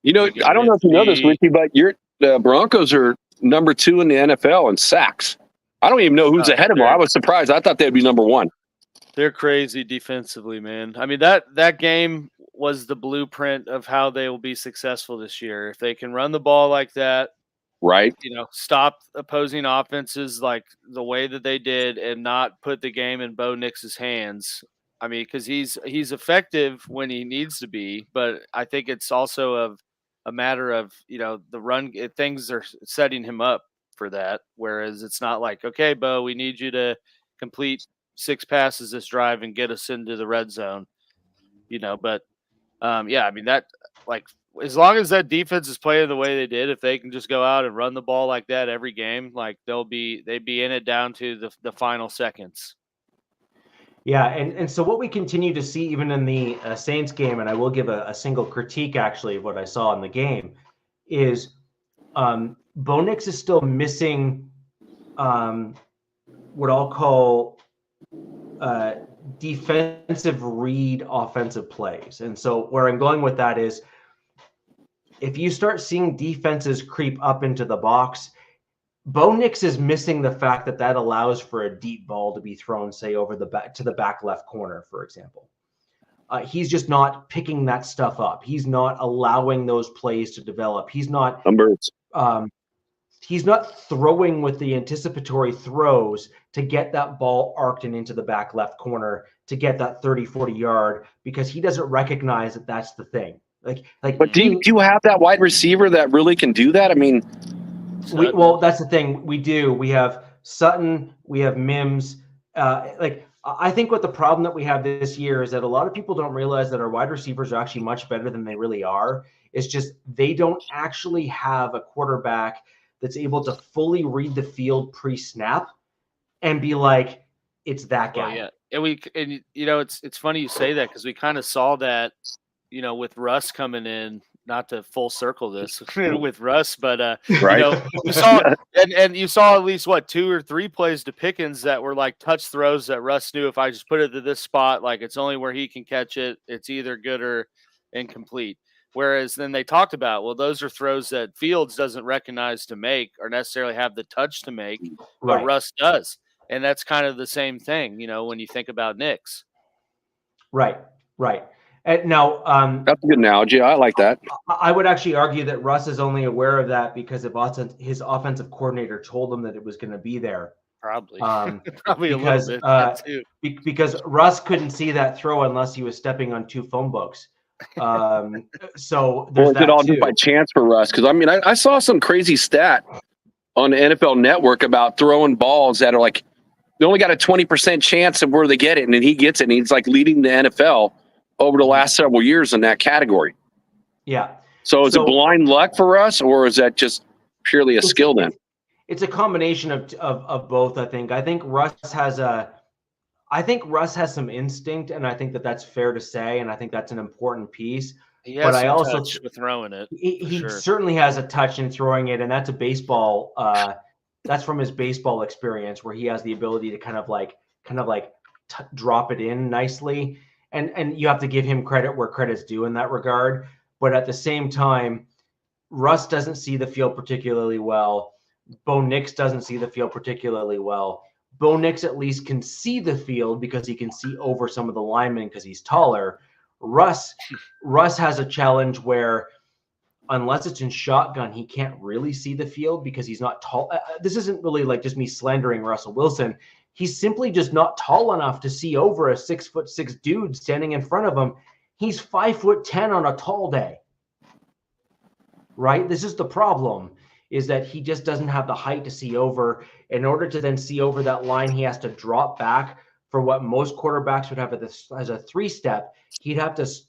I don't know if you know this, Ricky, but the Broncos are number 2 in the NFL in sacks. I don't even know who's ahead of them. I was surprised. I thought they'd be number 1. They're crazy defensively, man. I mean, that game was the blueprint of how they will be successful this year. If they can run the ball like that, right? Stop opposing offenses like the way that they did and not put the game in Bo Nix's hands, I mean, because he's effective when he needs to be, but I think it's also a matter of, the run things are setting him up for that. Whereas it's not like, okay, Bo, we need you to complete 6 passes this drive and get us into the red zone, But yeah, I mean that, like, as long as that defense is playing the way they did, if they can just go out and run the ball like that every game, like they'd be in it down to the final seconds. Yeah, and so what we continue to see even in the Saints game, and I will give a single critique actually of what I saw in the game, is Bo Nix is still missing what I'll call defensive read offensive plays. And so where I'm going with that is, if you start seeing defenses creep up into the box, Bo Nix is missing the fact that allows for a deep ball to be thrown, say, over the back to the back left corner, for example. He's just not picking that stuff up. He's not allowing those plays to develop. He's not he's not throwing with the anticipatory throws to get that ball arced and into the back left corner to get that 30, 40 yard, because he doesn't recognize that that's the thing. But do you have that wide receiver that really can do that? I mean, well, that's the thing. We do. We have Sutton. We have Mims. I think what the problem that we have this year is that a lot of people don't realize that our wide receivers are actually much better than they really are. It's just they don't actually have a quarterback that's able to fully read the field pre-snap and be like, it's that guy. Well, yeah, and it's funny you say that, because we kind of saw that, with Russ coming in. Not to full circle this with Russ, but right. You saw and you saw at least 2 or 3 plays to Pickens that were like touch throws that Russ knew, if I just put it to this spot, like it's only where he can catch it, it's either good or incomplete. Whereas then they talked about, well, those are throws that Fields doesn't recognize to make or necessarily have the touch to make, but Russ does. And that's kind of the same thing, when you think about Nix. Right. Now, that's a good analogy. I like that. I would actually argue that Russ is only aware of that because his offensive coordinator told him that it was going to be there. Probably. Probably because, a little bit. Because Russ couldn't see that throw unless he was stepping on 2 phone books. So there's that, it all too. just by chance for Russ? Because, I mean, I saw some crazy stat on the NFL Network about throwing balls that are like, they only got a 20% chance of where they get it, and then he gets it, and he's like leading the NFL over the last several years in that category. Yeah. So is it blind luck for us, or is that just purely a skill then? It's a combination of both, I think. I think Russ has some instinct, and I think that's fair to say, and I think that's an important piece. He has some touch with throwing it. He certainly has a touch in throwing it, and that's a baseball that's from his baseball experience, where he has the ability to kind of like drop it in nicely. And you have to give him credit where credit's due in that regard. But at the same time, Russ doesn't see the field particularly well. Bo Nix doesn't see the field particularly well. Bo Nix at least can see the field because he can see over some of the linemen because he's taller. Russ has a challenge where, unless it's in shotgun, he can't really see the field because he's not tall. This isn't really like just me slandering Russell Wilson. He's simply just not tall enough to see over a 6'6" dude standing in front of him. He's 5'10" on a tall day, right? This is the problem, is that he just doesn't have the height to see over. In order to then see over that line, he has to drop back for what most quarterbacks would have as a 3-step. He has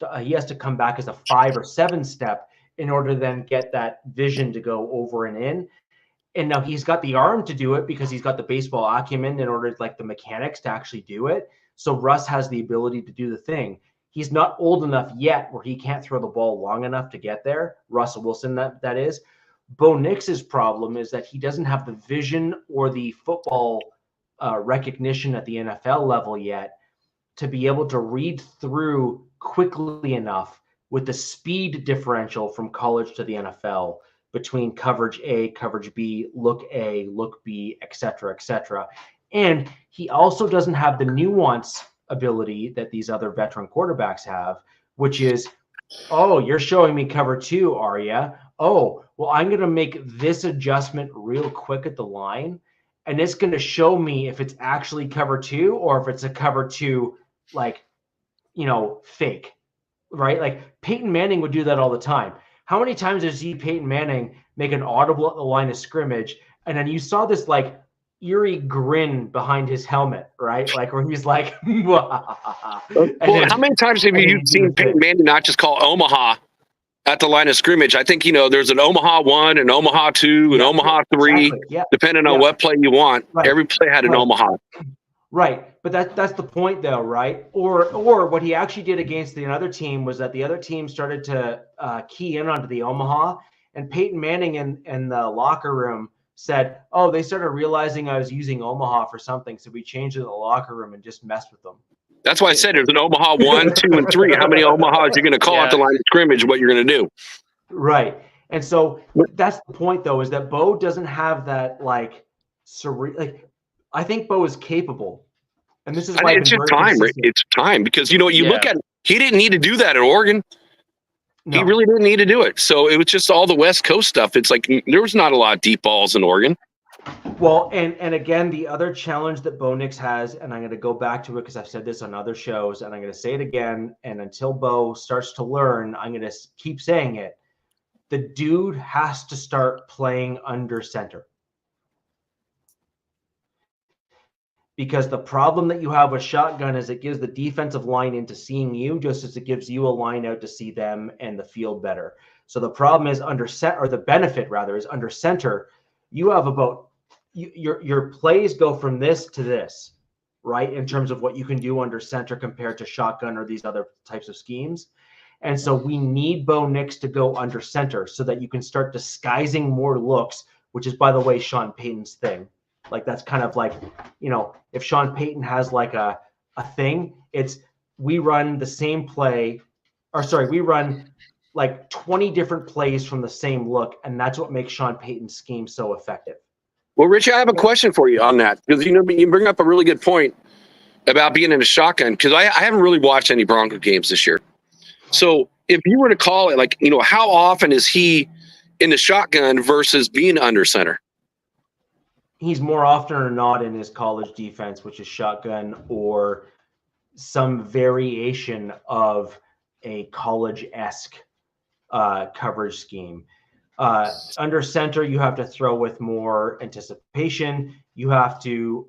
to come back as a 5 or 7 step in order to then get that vision to go over and in. And now he's got the arm to do it because he's got the baseball acumen in order, like the mechanics, to actually do it. So Russ has the ability to do the thing. He's not old enough yet where he can't throw the ball long enough to get there. Russell Wilson, that is. Bo Nix's problem is that he doesn't have the vision or the football recognition at the NFL level yet to be able to read through quickly enough with the speed differential from college to the NFL between coverage A, coverage B, look A, look B, et cetera, And he also doesn't have the nuance ability that these other veteran quarterbacks have, which is, oh, you're showing me cover 2, are you? Oh, well, I'm going to make this adjustment real quick at the line, and it's going to show me if it's actually cover 2 or if it's a cover 2, like fake, right? Like Peyton Manning would do that all the time. How many times did you see Peyton Manning make an audible at the line of scrimmage, and then you saw this like eerie grin behind his helmet, right? Like where he's like, how many times have you seen Peyton Manning not just call Omaha at the line of scrimmage? I think, there's an Omaha 1, an Omaha 2, an Omaha 3, depending on what play you want. Right. Every play had an Omaha. Right. But that's the point though, right? Or what he actually did against the other team was that the other team started to key in onto the Omaha, and Peyton Manning in the locker room said, oh, they started realizing I was using Omaha for something, so we changed it in the locker room and just messed with them. That's why I said there's an Omaha 1, 2, and 3. How many Omahas you're going to call at the line of scrimmage, what you're going to do. Right. And so that's the point, though, is that Bo doesn't have that, I think Bo is capable. And this is why it's just time. It's time because, you look at he didn't need to do that at Oregon. No. He really didn't need to do it. So it was just all the West Coast stuff. It's like there was not a lot of deep balls in Oregon. Well, and again, the other challenge that Bo Nix has, and I'm going to go back to it because I've said this on other shows, and I'm going to say it again, and until Bo starts to learn, I'm going to keep saying it. The dude has to start playing under center. Because the problem that you have with shotgun is it gives the defensive line into seeing you just as it gives you a line out to see them and the field better. So the problem is the benefit rather is under center. You have about your plays go from this to this, right? In terms of what you can do under center compared to shotgun or these other types of schemes. And so we need Bo Nix to go under center so that you can start disguising more looks, which is, by the way, Sean Payton's thing. Like that's kind of like, if Sean Payton has like a thing, it's we run the same play, we run like 20 different plays from the same look, and that's what makes Sean Payton's scheme so effective. Well, Richie, I have a question for you on that because you bring up a really good point about being in a shotgun because I haven't really watched any Bronco games this year. So if you were to call it how often is he in the shotgun versus being under center? He's more often or not in his college defense, which is shotgun or some variation of a college-esque coverage scheme. Under center, you have to throw with more anticipation. You have to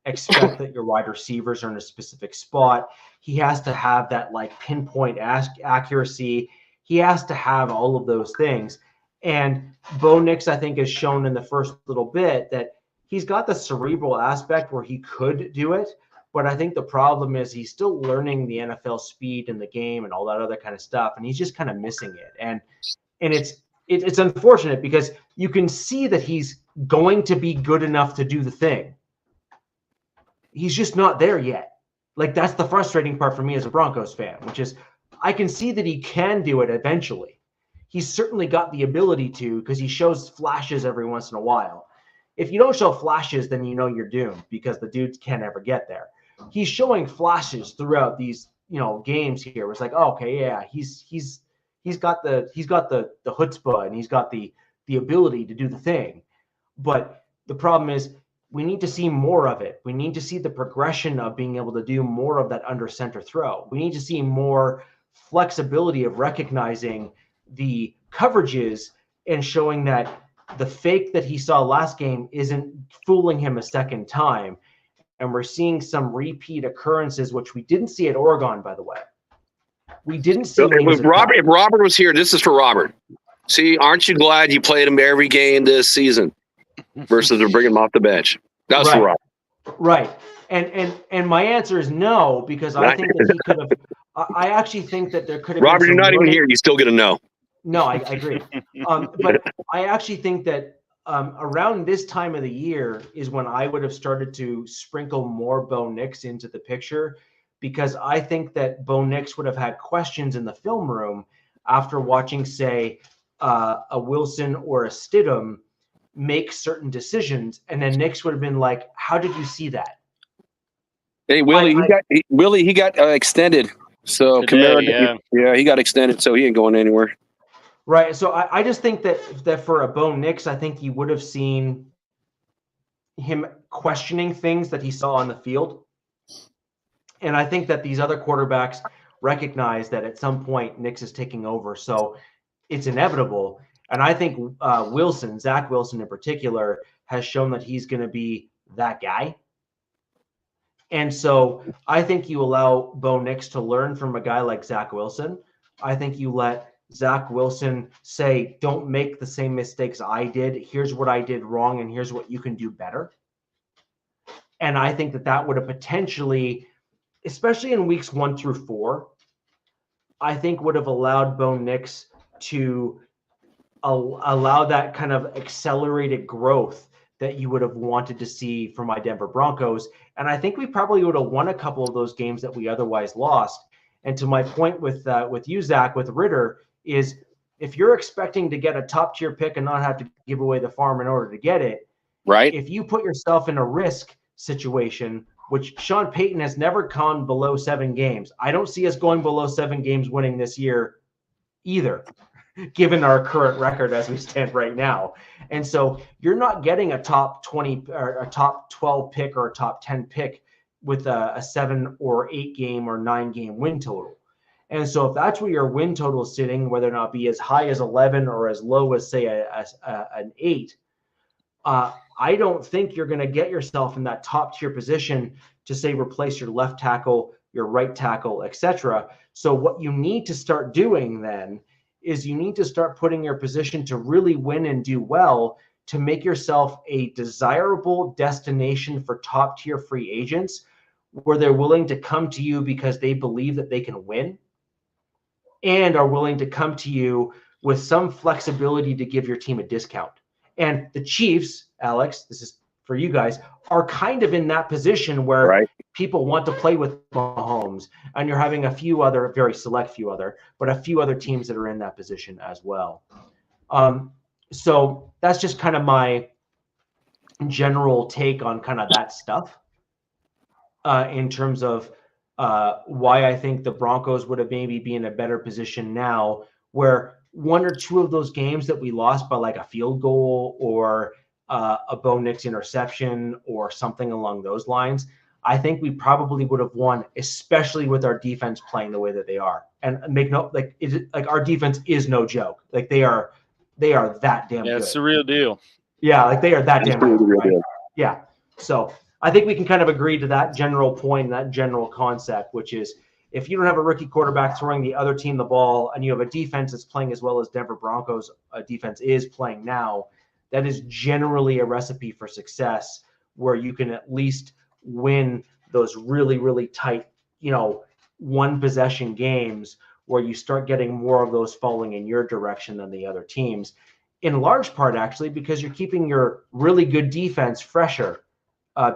expect that your wide receivers are in a specific spot. He has to have that pinpoint accuracy. He has to have all of those things. And Bo Nix, I think, has shown in the first little bit that he's got the cerebral aspect where he could do it. But I think the problem is he's still learning the NFL speed in the game and all that other kind of stuff. And he's just kind of missing it. And it's unfortunate because you can see that he's going to be good enough to do the thing. He's just not there yet. That's the frustrating part for me as a Broncos fan, which is I can see that he can do it eventually. He's certainly got the ability to because he shows flashes every once in a while. If you don't show flashes, then you're doomed because the dudes can't ever get there. He's showing flashes throughout these games here. It's like, oh, okay, yeah, he's got the chutzpah and he's got the ability to do the thing. But the problem is we need to see more of it. We need to see the progression of being able to do more of that under center throw. We need to see more flexibility of recognizing the coverages and showing that the fake that he saw last game isn't fooling him a second time. And we're seeing some repeat occurrences, which we didn't see at Oregon, by the way. We didn't see. If Robert was here, this is for Robert. See, aren't you glad you played him every game this season versus to bring him off the bench? That's for Robert. Right. And my answer is no, because I think that he could have. I actually think that there could have. Robert, you're not even here. You still get a no. No, I agree. But I actually think that around this time of the year is when I would have started to sprinkle more Bo Nix into the picture, because I think that Bo Nix would have had questions in the film room after watching, say, a Wilson or a Stidham make certain decisions, and then Nix would have been like, "How did you see that?" Hey, Willie, he got extended. So today, he got extended, so he ain't going anywhere. Right. So I just think that for a Bo Nix, I think you would have seen him questioning things that he saw on the field. And I think that these other quarterbacks recognize that at some point Nix is taking over. So it's inevitable. And I think Zach Wilson in particular, has shown that he's going to be that guy. And so I think you allow Bo Nix to learn from a guy like Zach Wilson. I think you let Zach Wilson say, don't make the same mistakes I did. Here's what I did wrong, and here's what you can do better. And I think that would have potentially, especially in weeks 1 through 4, I think would have allowed Bo Nix to allow that kind of accelerated growth that you would have wanted to see from my Denver Broncos. And I think we probably would have won a couple of those games that we otherwise lost. And to my point with you, Zach, with Ritter, is if you're expecting to get a top tier pick and not have to give away the farm in order to get it, right? If you put yourself in a risk situation, which Sean Payton has never gone below 7 games. I don't see us going below 7 games winning this year either, given our current record as we stand right now. And so you're not getting a top 20 or a top 12 pick or a top 10 pick with a 7 or 8 game or 9 game win total. And so if that's where your win total is sitting, whether or not be as high as 11 or as low as, say, an 8, I don't think you're going to get yourself in that top tier position to, say, replace your left tackle, your right tackle, etc. So what you need to start doing then is you need to start putting your position to really win and do well, to make yourself a desirable destination for top tier free agents, where they're willing to come to you because they believe that they can win and are willing to come to you with some flexibility to give your team a discount. And the Chiefs, Alex, this is for you guys, are kind of in that position where people want to play with Mahomes, and you're having a few other, very select few other, but a few other teams that are in that position as well. So that's just kind of my general take on kind of that stuff in terms of why I think the Broncos would have maybe be in a better position now, where 1 or 2 of those games that we lost by like a field goal or a Bo Nix interception or something along those lines, I think we probably would have won, especially with our defense playing the way that they are. And make no like our defense is no joke. Like they are that damn good. Yeah, it's the real deal. Yeah, like they are that damn good. Right? Deal. Yeah. So I think we can kind of agree to that general point, that general concept, which is if you don't have a rookie quarterback throwing the other team the ball and you have a defense that's playing as well as Denver Broncos defense is playing now, that is generally a recipe for success, where you can at least win those really, really tight, 1 possession games where you start getting more of those falling in your direction than the other teams, in large part actually because you're keeping your really good defense fresher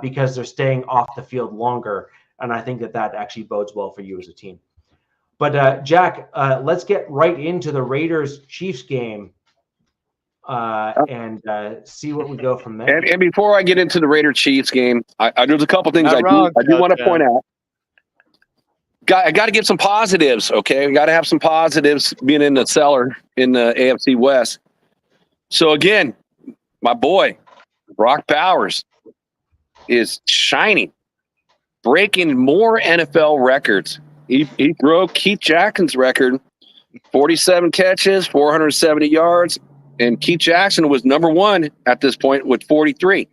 because they're staying off the field longer. And I think that actually bodes well for you as a team. But Jack, let's get right into the Raiders-Chiefs game and see what we go from there. And before I get into the Raider-Chiefs game, there's a couple things I do want to point out. I got to give some positives, okay? We got to have some positives being in the cellar in the AFC West. So again, my boy, Brock Bowers, is shining, breaking more NFL records. He broke Keith Jackson's record, 47 catches, 470 yards, and Keith Jackson was number 1 at this point with 43.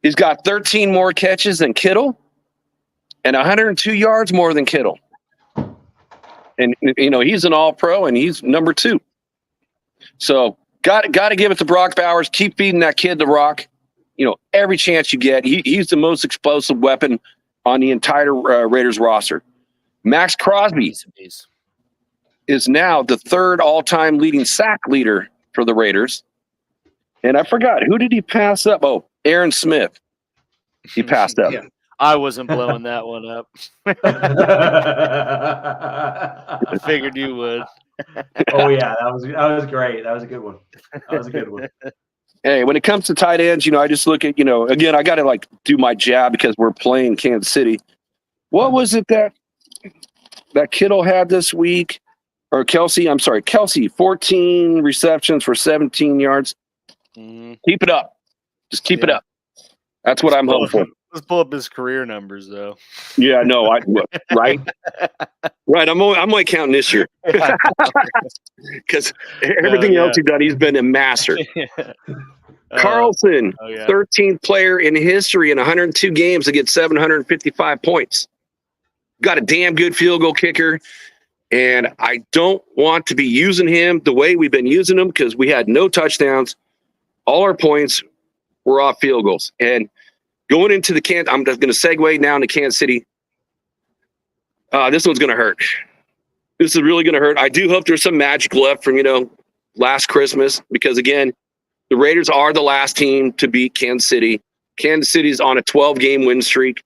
He's got 13 more catches than Kittle and 102 yards more than Kittle. And, he's an all-pro, and he's number 2. So got to give it to Brock Bowers. Keep feeding that kid the rock. Every chance you get. He's the most explosive weapon on the entire Raiders roster. Max Crosby is now the 3rd all-time leading sack leader for the Raiders. And I forgot, who did he pass up? Oh, Aaron Smith. He passed up. Yeah. I wasn't blowing that one up. I figured you would. Oh yeah, that was great. That was a good one. Hey, when it comes to tight ends, I just look at, again, I got to do my jab because we're playing Kansas City. What was it that Kittle had this week? Or Kelsey, 14 receptions for 17 yards. Keep it up. Just keep it up. That's what I'm hoping for. Let's pull up his career numbers, though. Yeah, no, right. I'm only counting this year because everything else he's done, he's been a master. Carlson, 13th player in history in 102 games to get 755 points. Got a damn good field goal kicker, and I don't want to be using him the way we've been using him because we had no touchdowns. All our points were off field goals. And going into I'm just going to segue now into Kansas City. This one's going to hurt. This is really going to hurt. I do hope there's some magic left from, last Christmas because, again, the Raiders are the last team to beat Kansas City. Kansas City's on a 12-game win streak.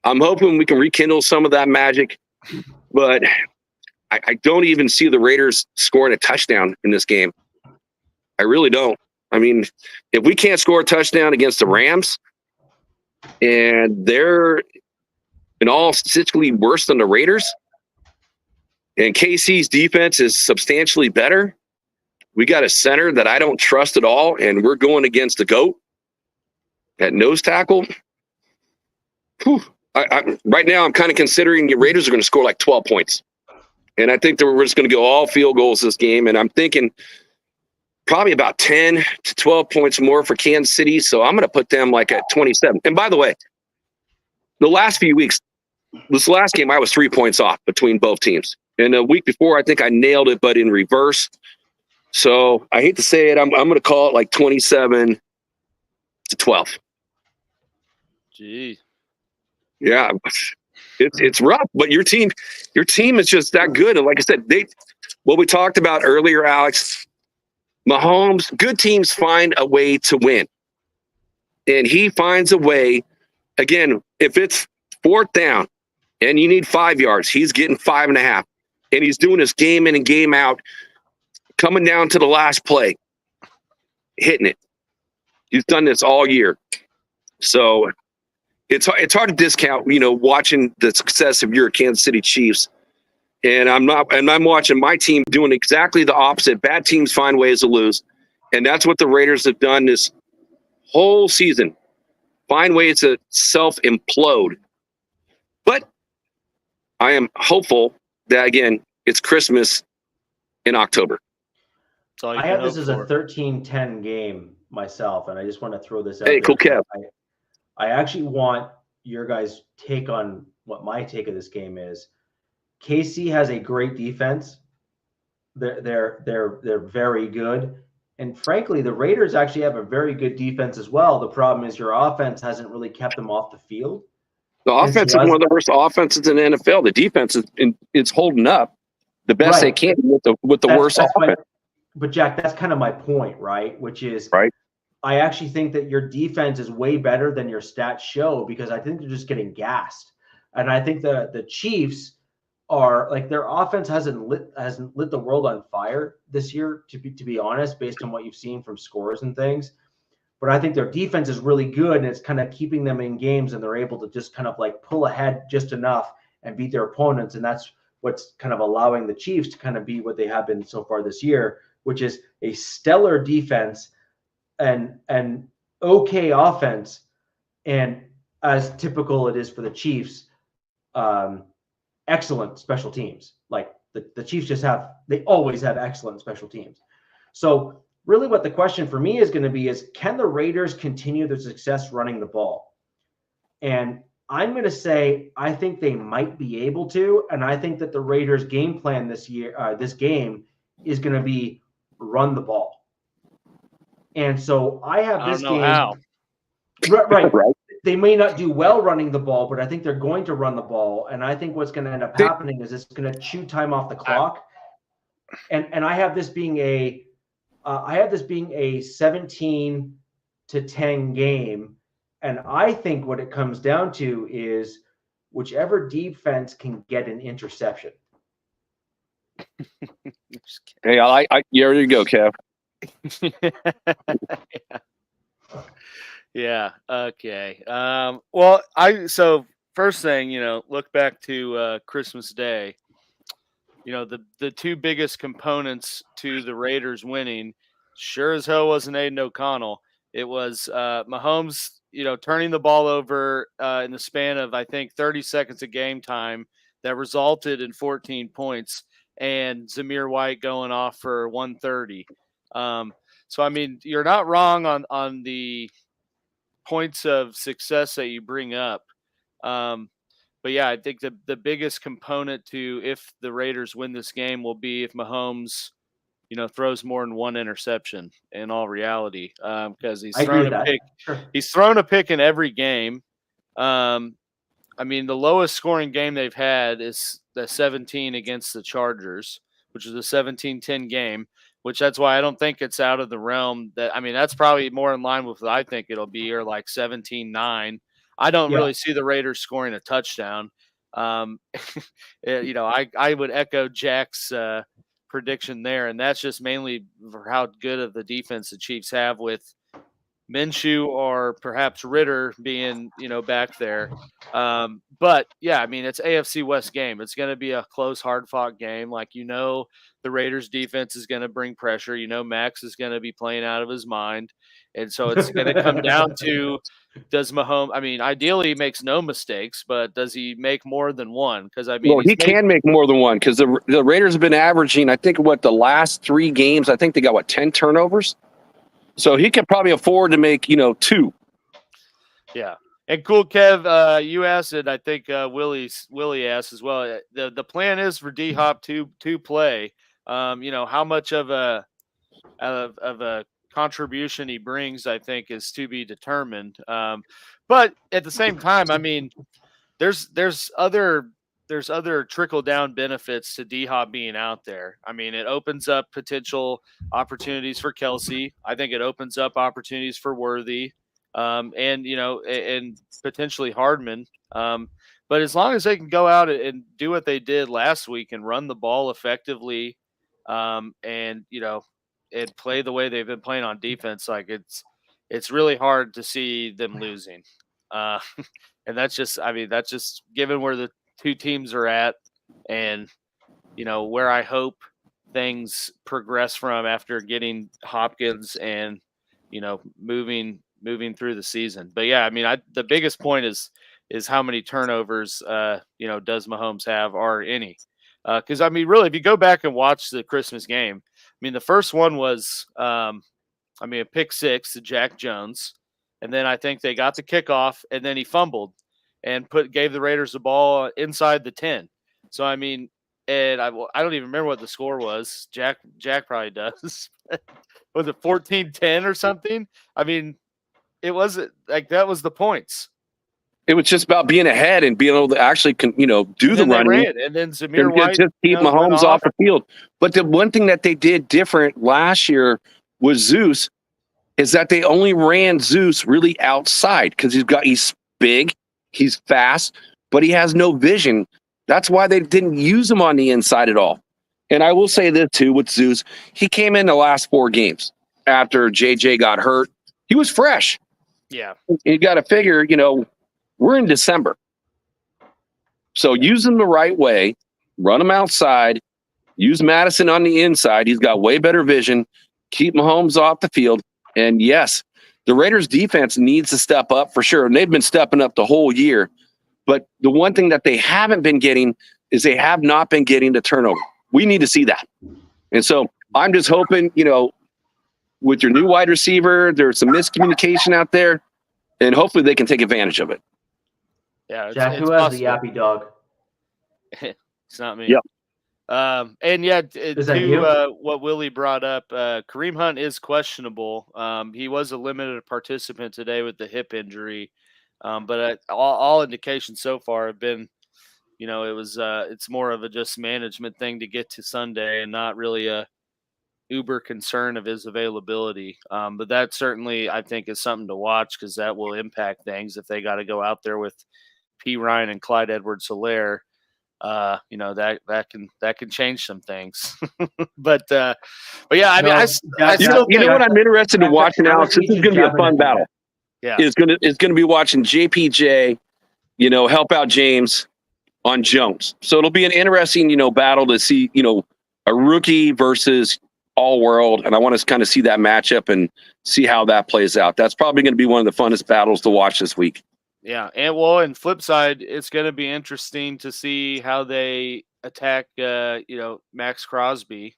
I'm hoping we can rekindle some of that magic, but I don't even see the Raiders scoring a touchdown in this game. I really don't. I mean, if we can't score a touchdown against the Rams and they're in all statistically worse than the Raiders and KC's defense is substantially better, we got a center that I don't trust at all, and we're going against the GOAT at nose tackle. Whew. Right now, I'm kind of considering the Raiders are going to score like 12 points. And I think that we're just going to go all field goals this game. And I'm thinking probably about 10 to 12 points more for Kansas City. So I'm going to put them like at 27. And by the way, the last few weeks, this last game, I was 3 points off between both teams. And the week before, I think I nailed it, but in reverse. So I hate to say it. I'm going to call it like 27 to 12. Gee. Yeah, it's rough, but your team is just that good. And like I said, what we talked about earlier, Alex, Mahomes, good teams find a way to win. And he finds a way. Again, if it's 4th down and you need 5 yards, he's getting 5.5. And he's doing his game in and game out, coming down to the last play, hitting it. He's done this all year. So it's hard to discount, watching the success of your Kansas City Chiefs. And I'm watching my team doing exactly the opposite. Bad teams find ways to lose. And that's what the Raiders have done this whole season. Find ways to self-implode. But I am hopeful that, again, it's Christmas in October. I have this as a 13-10 game myself, and I just want to throw this out. Hey, cool, Kev. I actually want your guys' take on what my take of this game is. KC has a great defense. They're very good. And frankly, the Raiders actually have a very good defense as well. The problem is your offense hasn't really kept them off the field. The offense is one of the worst offenses in the NFL. The defense is holding up the best they can with the worst offense. But Jack, that's kind of my point, right? Which is right. I actually think that your defense is way better than your stats show because I think they're just getting gassed. And I think the Chiefs are like their offense hasn't lit the world on fire this year, to be honest, based on what you've seen from scores and things. But I think their defense is really good and it's kind of keeping them in games and they're able to just kind of like pull ahead just enough and beat their opponents. And that's what's kind of allowing the Chiefs to kind of be what they have been so far this year, which is a stellar defense and okay offense, and as typical it is for the Chiefs, excellent special teams. Like the Chiefs they always have excellent special teams. So really what the question for me is going to be is, can the Raiders continue their success running the ball? And I'm going to say I think they might be able to, and I think that the Raiders' game plan this game is going to be run the ball. And so I have this game. How. Right. They may not do well running the ball, but I think they're going to run the ball. And I think what's going to end up happening is it's going to chew time off the clock. And I have this being a 17-10 game. And I think what it comes down to is whichever defense can get an interception. Hey, there you go, Kev. Yeah. Okay. Well, so first thing, look back to Christmas Day. The two biggest components to the Raiders winning sure as hell wasn't Aiden O'Connell. It was Mahomes turning the ball over in the span of, I think, 30 seconds of game time that resulted in 14 points, and Zamir White going off for 130. So, I mean, you're not wrong on the points of success that you bring up. But yeah, I think the biggest component to if the Raiders win this game will be if Mahomes, throws more than one interception in all reality, because he's thrown a pick. Sure. He's thrown a pick in every game. I mean, the lowest scoring game they've had is the 17 against the Chargers, which is a 17-10 game, which that's why I don't think it's out of the realm that, I mean, that's probably more in line with what I think it'll be, or like 17-9. I don't really see the Raiders scoring a touchdown. I would echo Jack's prediction there, and that's just mainly for how good of the defense the Chiefs have with Minshew or perhaps Ritter being, back there. But yeah, I mean, it's AFC West game. It's going to be a close, hard-fought game. Like, the Raiders defense is going to bring pressure. Max is going to be playing out of his mind. And so it's going to come down to, does Mahomes, I mean, ideally he makes no mistakes, but does he make more than one? Because, I mean, he can make more than one, because the Raiders have been averaging, I think, the last 3 games, I think they got, 10 turnovers? So he could probably afford to make, 2. Yeah. And Cool Kev, you asked it. I think Willie asked as well. The plan is for D-Hop to play. How much of a contribution he brings, I think, is to be determined. But at the same time, I mean, there's other trickle down benefits to D-Hop being out there. I mean, it opens up potential opportunities for Kelsey. I think it opens up opportunities for Worthy, and potentially Hardman. But as long as they can go out and do what they did last week and run the ball effectively, and play the way they've been playing on defense, like it's really hard to see them losing. And that's just given where the two teams are at, and where I hope things progress from after getting Hopkins and moving through the season. But yeah, I mean, the biggest point is how many turnovers does Mahomes have, or any? Because I mean, really, if you go back and watch the Christmas game, I mean, the first one was a pick 6 to Jack Jones, and then I think they got the kickoff, and then he fumbled and gave the Raiders the ball inside the 10. So I mean, and I don't even remember what the score was. Jack probably does. Was it 14-10 or something? I mean, it wasn't like that was the points. It was just about being ahead and being able to actually, do the running. And then Zamir White just keep Mahomes off the field. But the one thing that they did different last year with Zeus is that they only ran Zeus really outside, because he's big, he's fast, but he has no vision. That's why they didn't use him on the inside at all. And I will say this too with Zeus, he came in the last 4 games after JJ got hurt. He was fresh. Yeah. You got to figure, we're in December. So use him the right way, run him outside, use Madison on the inside. He's got way better vision. Keep Mahomes off the field. And yes, the Raiders defense needs to step up for sure. And they've been stepping up the whole year. But the one thing that they haven't been getting is they have not been getting the turnover. We need to see that. And so I'm just hoping, with your new wide receiver, there's some miscommunication out there, and hopefully they can take advantage of it. Yeah, Jack, who has the yappy dog? It's not me. Yep. And yeah, to what Willie brought up, Kareem Hunt is questionable. He was a limited participant today with the hip injury, but all indications so far have been, it's more of a just management thing to get to Sunday, and not really a uber concern of his availability. But that certainly, I think, is something to watch, because that will impact things if they got to go out there with P. Ryan and Clyde Edwards-Helaire. That can change some things. but yeah, I mean, you know what I'm interested in watching, Alex? This is going to be a fun battle. Yeah, it's going to be watching JPJ, help out James on Jones. So it'll be an interesting, battle to see, a rookie versus all world, and I want to kind of see that matchup and see how that plays out. That's probably going to be one of the funnest battles to watch this week. Yeah, and flip side, it's going to be interesting to see how they attack, Max Crosby.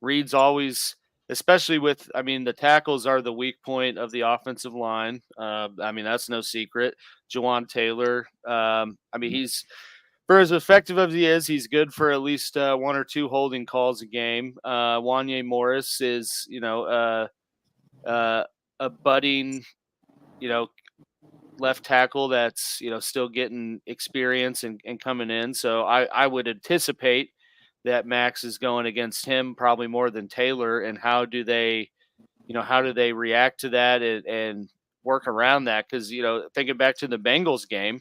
Reed's always, especially with, the tackles are the weak point of the offensive line. That's no secret. Jawan Taylor, he's, for as effective as he is, he's good for at least 1 or 2 holding calls a game. Wanye Morris is, a budding, left tackle that's still getting experience and coming in. So I would anticipate that Max is going against him probably more than Taylor. And how do they react to that and work around that? Because thinking back to the Bengals game,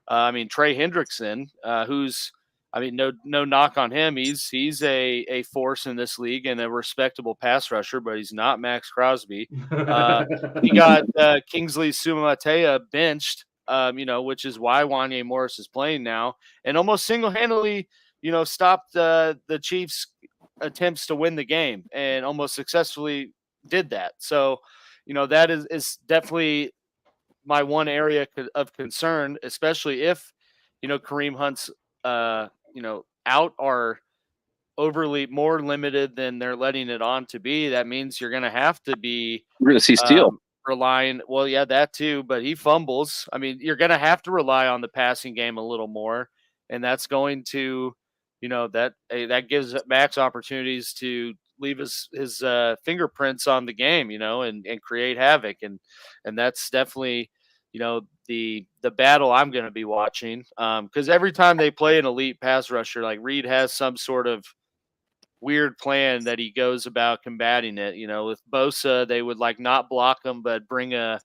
Trey Hendrickson, who's no knock on him. He's a force in this league and a respectable pass rusher, but he's not Max Crosby. He got Kingsley Sumatea benched, which is why Wanye Morris is playing now, and almost single-handedly, stopped the Chiefs' attempts to win the game and almost successfully did that. So, that is definitely my one area of concern, especially if, Kareem Hunt's out are overly more limited than they're letting it on to be. That means you're going to have to be. We're going to see Steele relying. Well, yeah, that too. But he fumbles. You're going to have to rely on the passing game a little more, and that's going to, that gives Max opportunities to leave his fingerprints on the game, and create havoc, and that's definitely, the battle I'm going to be watching, because every time they play an elite pass rusher, like Reed has some sort of weird plan that he goes about combating it. With Bosa, they would not block him, but bring a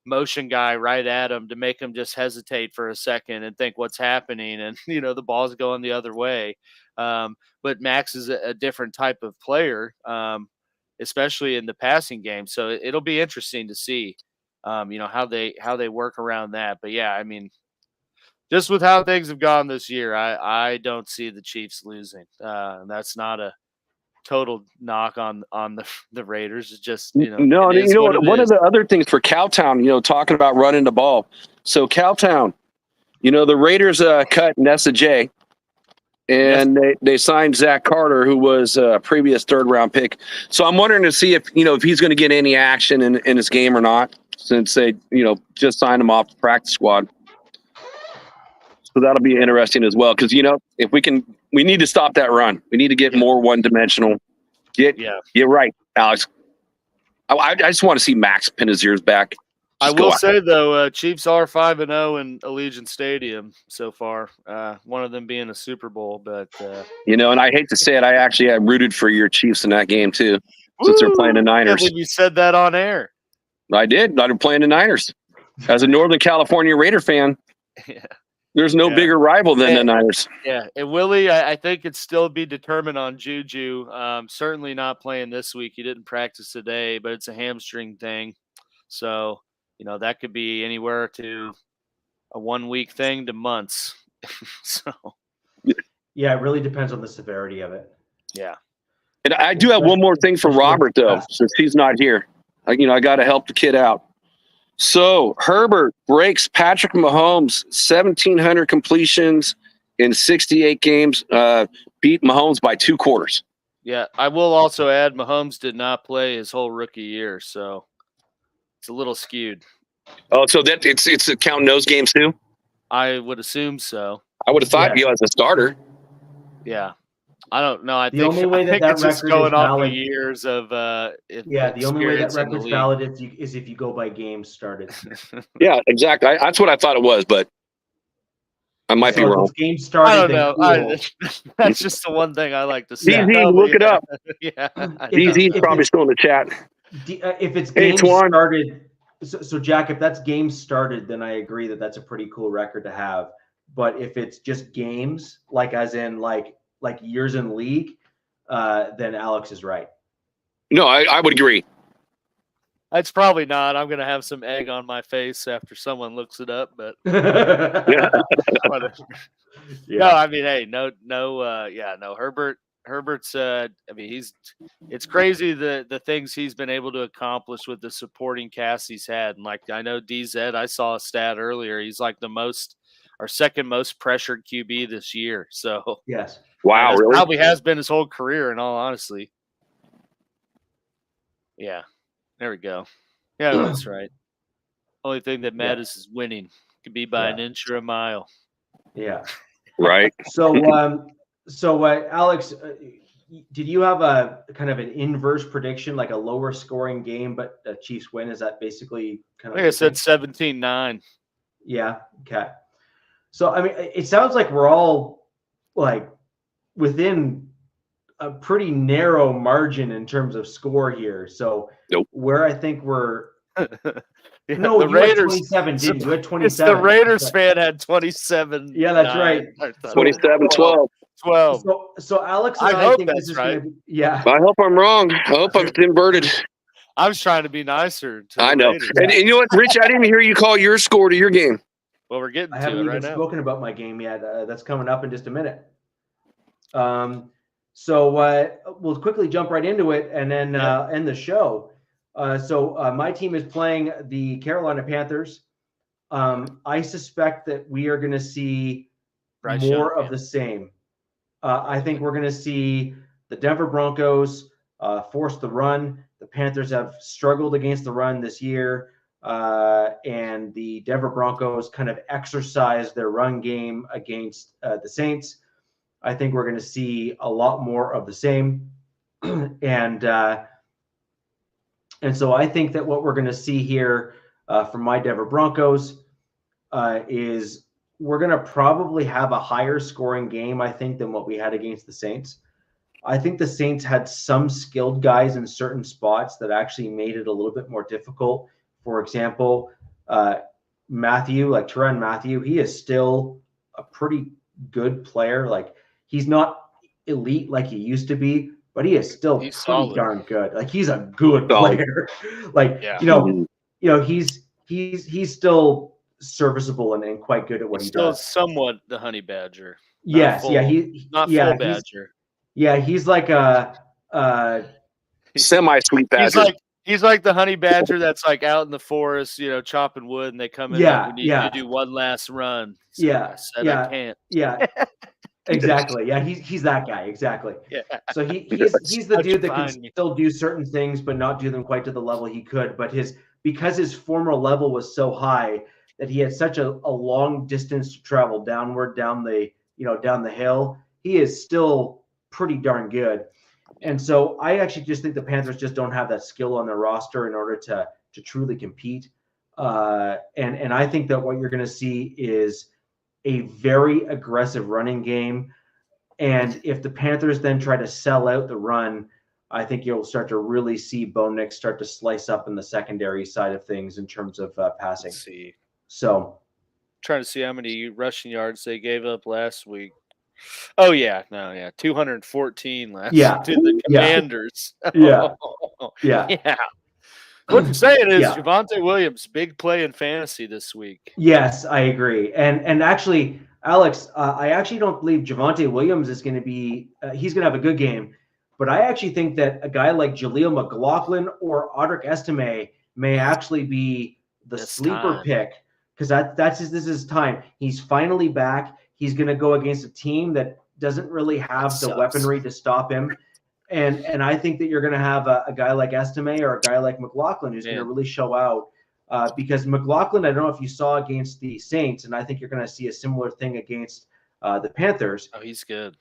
motion guy right at him to make him just hesitate for a second and think what's happening, and the ball's going the other way. But Max is a different type of player, especially in the passing game. So it'll be interesting to see. How they work around that. But yeah, just with how things have gone this year, I don't see the Chiefs losing. That's not a total knock on the Raiders. It's just, no, one of the other things for Cowtown, talking about running the ball. So Cowtown, the Raiders cut Nessa J, and they signed Zach Carter, who was a previous 3rd round pick. So I'm wondering to see if he's going to get any action in his game or not, since they, just signed him off the practice squad. So that'll be interesting as well. Because, if we need to stop that run. We need to get more one-dimensional. You're right, Alex. I just want to see Max pin his ears back. I will say, though, Chiefs are 5-0 in Allegiant Stadium so far. One of them being a Super Bowl. But and I hate to say it, I rooted for your Chiefs in that game, too, since they're playing the Niners. I think you said that on air. I did. I'm playing the Niners. As a Northern California Raider fan, there's no bigger rival than the Niners. Yeah, and Willie, I think it'd still be determined on Juju. Certainly not playing this week. He didn't practice today, but it's a hamstring thing. So, that could be anywhere to a 1-week thing to months. So, yeah, it really depends on the severity of it. Yeah. And I do have one more thing for Robert, though, since he's not here. I got to help the kid out. So Herbert breaks Patrick Mahomes' 1,700 completions in 68 games, beat Mahomes by 2 quarters. Yeah, I will also add Mahomes did not play his whole rookie year, so it's a little skewed. Oh, so that it's counting those games too? I would assume so. I would have thought you as a starter. Yeah. I don't know. I the think, only way that it's just going off valid, of years of the only way that record's valid is if you go by games started. Yeah, exactly. That's what I thought it was, but I might be wrong. Games started. I don't know. Cool. That's just the one thing I like to say. DZ, look it up. Yeah. DZ's probably still in the chat. If it's games started, so Jack, if that's games started, then I agree that that's a pretty cool record to have. But if it's just games, as in years in league, then Alex is right. No, I would agree. It's probably not. I'm going to have some egg on my face after someone looks it up, but yeah. No, hey, no. Herbert Herbert's I mean, it's crazy the things he's been able to accomplish with the supporting cast he's had. And like I know DZ, I saw a stat earlier. He's like our second most pressured QB this year. So yes. Wow, that really? probably has been his whole career, in all honesty. Yeah. There we go. Yeah, that's right. Only thing that matters is winning. Could be by an inch or a mile. Yeah. Right. So, Alex, did you have a kind of an inverse prediction, like a lower scoring game, but a Chiefs win? Is that basically kind of? I think I said 17-9. Yeah. Okay. So, I mean, it sounds like we're all like within a pretty narrow margin in terms of score here. So, where I think we're. No, the Raiders 27, didn't you? You had 27. The Raiders fan had 27. Yeah, that's right. 27-12. 12. So Alex, I think this is right. Yeah. I hope I'm wrong. I hope I'm inverted. I was trying to be nicer. I know. And you know what, Rich? I didn't hear you call your score to your game. Well, we're getting to it right now. I haven't even spoken about my game yet. That's coming up in just a minute. So we'll quickly jump right into it and then end the show. So my team is playing the Carolina Panthers. I suspect that we are going to see more of the same. I think we're going to see the Denver Broncos force the run. The Panthers have struggled against the run this year, and the Denver Broncos kind of exercise their run game against the Saints. I think we're going to see a lot more of the same. And so I think that what we're going to see here from my Denver Broncos is we're going to probably have a higher scoring game, I think, than what we had against the Saints. I think the Saints had some skilled guys in certain spots that actually made it a little bit more difficult. For example, Tyrann Mathieu, he is still a pretty good player. Like, he's not elite like he used to be, but he is still pretty solid. Darn good. Like, he's a good player. Like, he's still serviceable and quite good at what he does. Still somewhat the honey badger. Yes, full badger. He's like a semi-sweet badger. He's like the honey badger that's like out in the forest, chopping wood, and they come in. We need to do one last run. So I can't. Yeah. Exactly. Yeah, he's that guy. Exactly. Yeah. So he's the dude that can still do certain things, but not do them quite to the level he could. But because his former level was so high that he had such a long distance to travel downward, down the hill, he is still pretty darn good. And so I actually just think the Panthers just don't have that skill on their roster in order to truly compete. And I think that what you're going to see is a very aggressive running game. And if the Panthers then try to sell out the run, I think you'll start to really see Bo Nix start to slice up in the secondary side of things in terms of passing. Let's see. So trying to see how many rushing yards they gave up last week. Oh, 214 last week to the Commanders. Yeah. What you're saying is Javonte Williams, big play in fantasy this week. Yes, I agree. And actually, Alex, I actually don't believe Javonte Williams is going to be he's going to have a good game. But I actually think that a guy like Jaleel McLaughlin or Audric Estime may actually be the sleeper pick, because this is his time. He's finally back. He's going to go against a team that doesn't really have the weaponry to stop him. And I think that you're going to have a guy like Estime or a guy like McLaughlin who's going to really show out, because McLaughlin, I don't know if you saw against the Saints, and I think you're going to see a similar thing against the Panthers. Oh, he's good.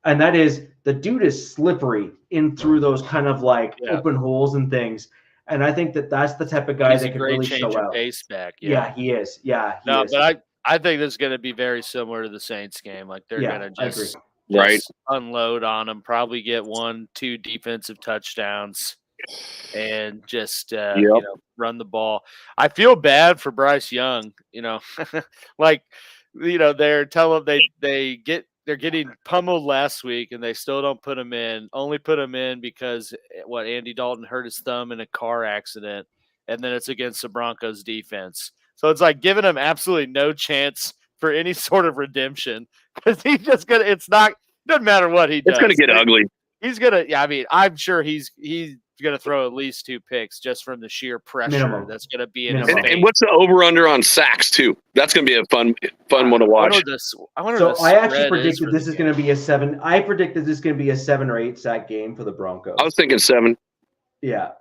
And that is, the dude is slippery in through those kind of like open holes and things. And I think that that's the type of guy that can really show out. Pace back. Yeah, he is. Yeah. But I think this is going to be very similar to the Saints game. Like, they're going to just unload on them, probably get 1-2 defensive touchdowns, and just run the ball. I feel bad for Bryce Young. They're getting pummeled last week, and they still don't put him in. Only put him in because Andy Dalton hurt his thumb in a car accident, and then it's against the Broncos defense. So it's like giving him absolutely no chance for any sort of redemption, because he's just gonna. Doesn't matter what he does. It's going to get ugly. He's gonna. Yeah, I mean, I'm sure he's gonna throw at least 2 picks just from the sheer pressure that's gonna be in his face. And what's the over/under on sacks too? That's going to be a fun one to watch. I actually predicted this is going to be a 7. I predicted this is going to be a 7 or 8 sack game for the Broncos. I was thinking 7. Yeah,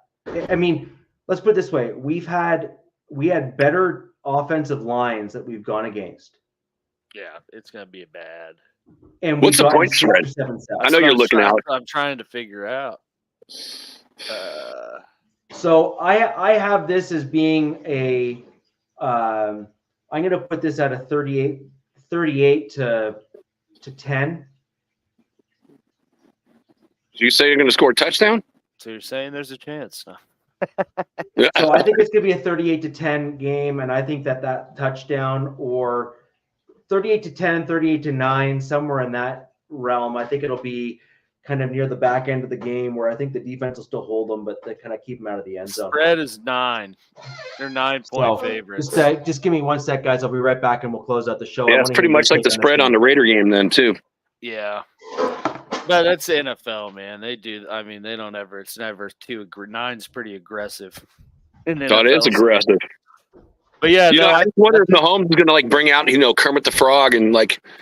I mean, let's put it this way: we had better offensive lines that we've gone against. Yeah, it's going to be bad. And what's the point spread? I know you're looking out. I'm trying to figure out. So I have this as being a. I'm going to put this at a 38 to 10. Do you say you're going to score a touchdown? So you're saying there's a chance? No. So I think it's going to be a 38 to 10 game, and I think that touchdown or 38 to 10, 38 to 9, somewhere in that realm. I think it'll be kind of near the back end of the game where I think the defense will still hold them, but they kind of keep them out of the end zone. Spread is 9. They're 9-point favorites. Just give me one sec, guys. I'll be right back, and we'll close out the show. Yeah, it's pretty much like the spread on the Raider game then, too. Yeah. But that's the NFL, man. They do. I mean, they don't ever. It's never too. 9's pretty aggressive. It is aggressive. But yeah, I wonder if Mahomes is going to bring out, Kermit the Frog and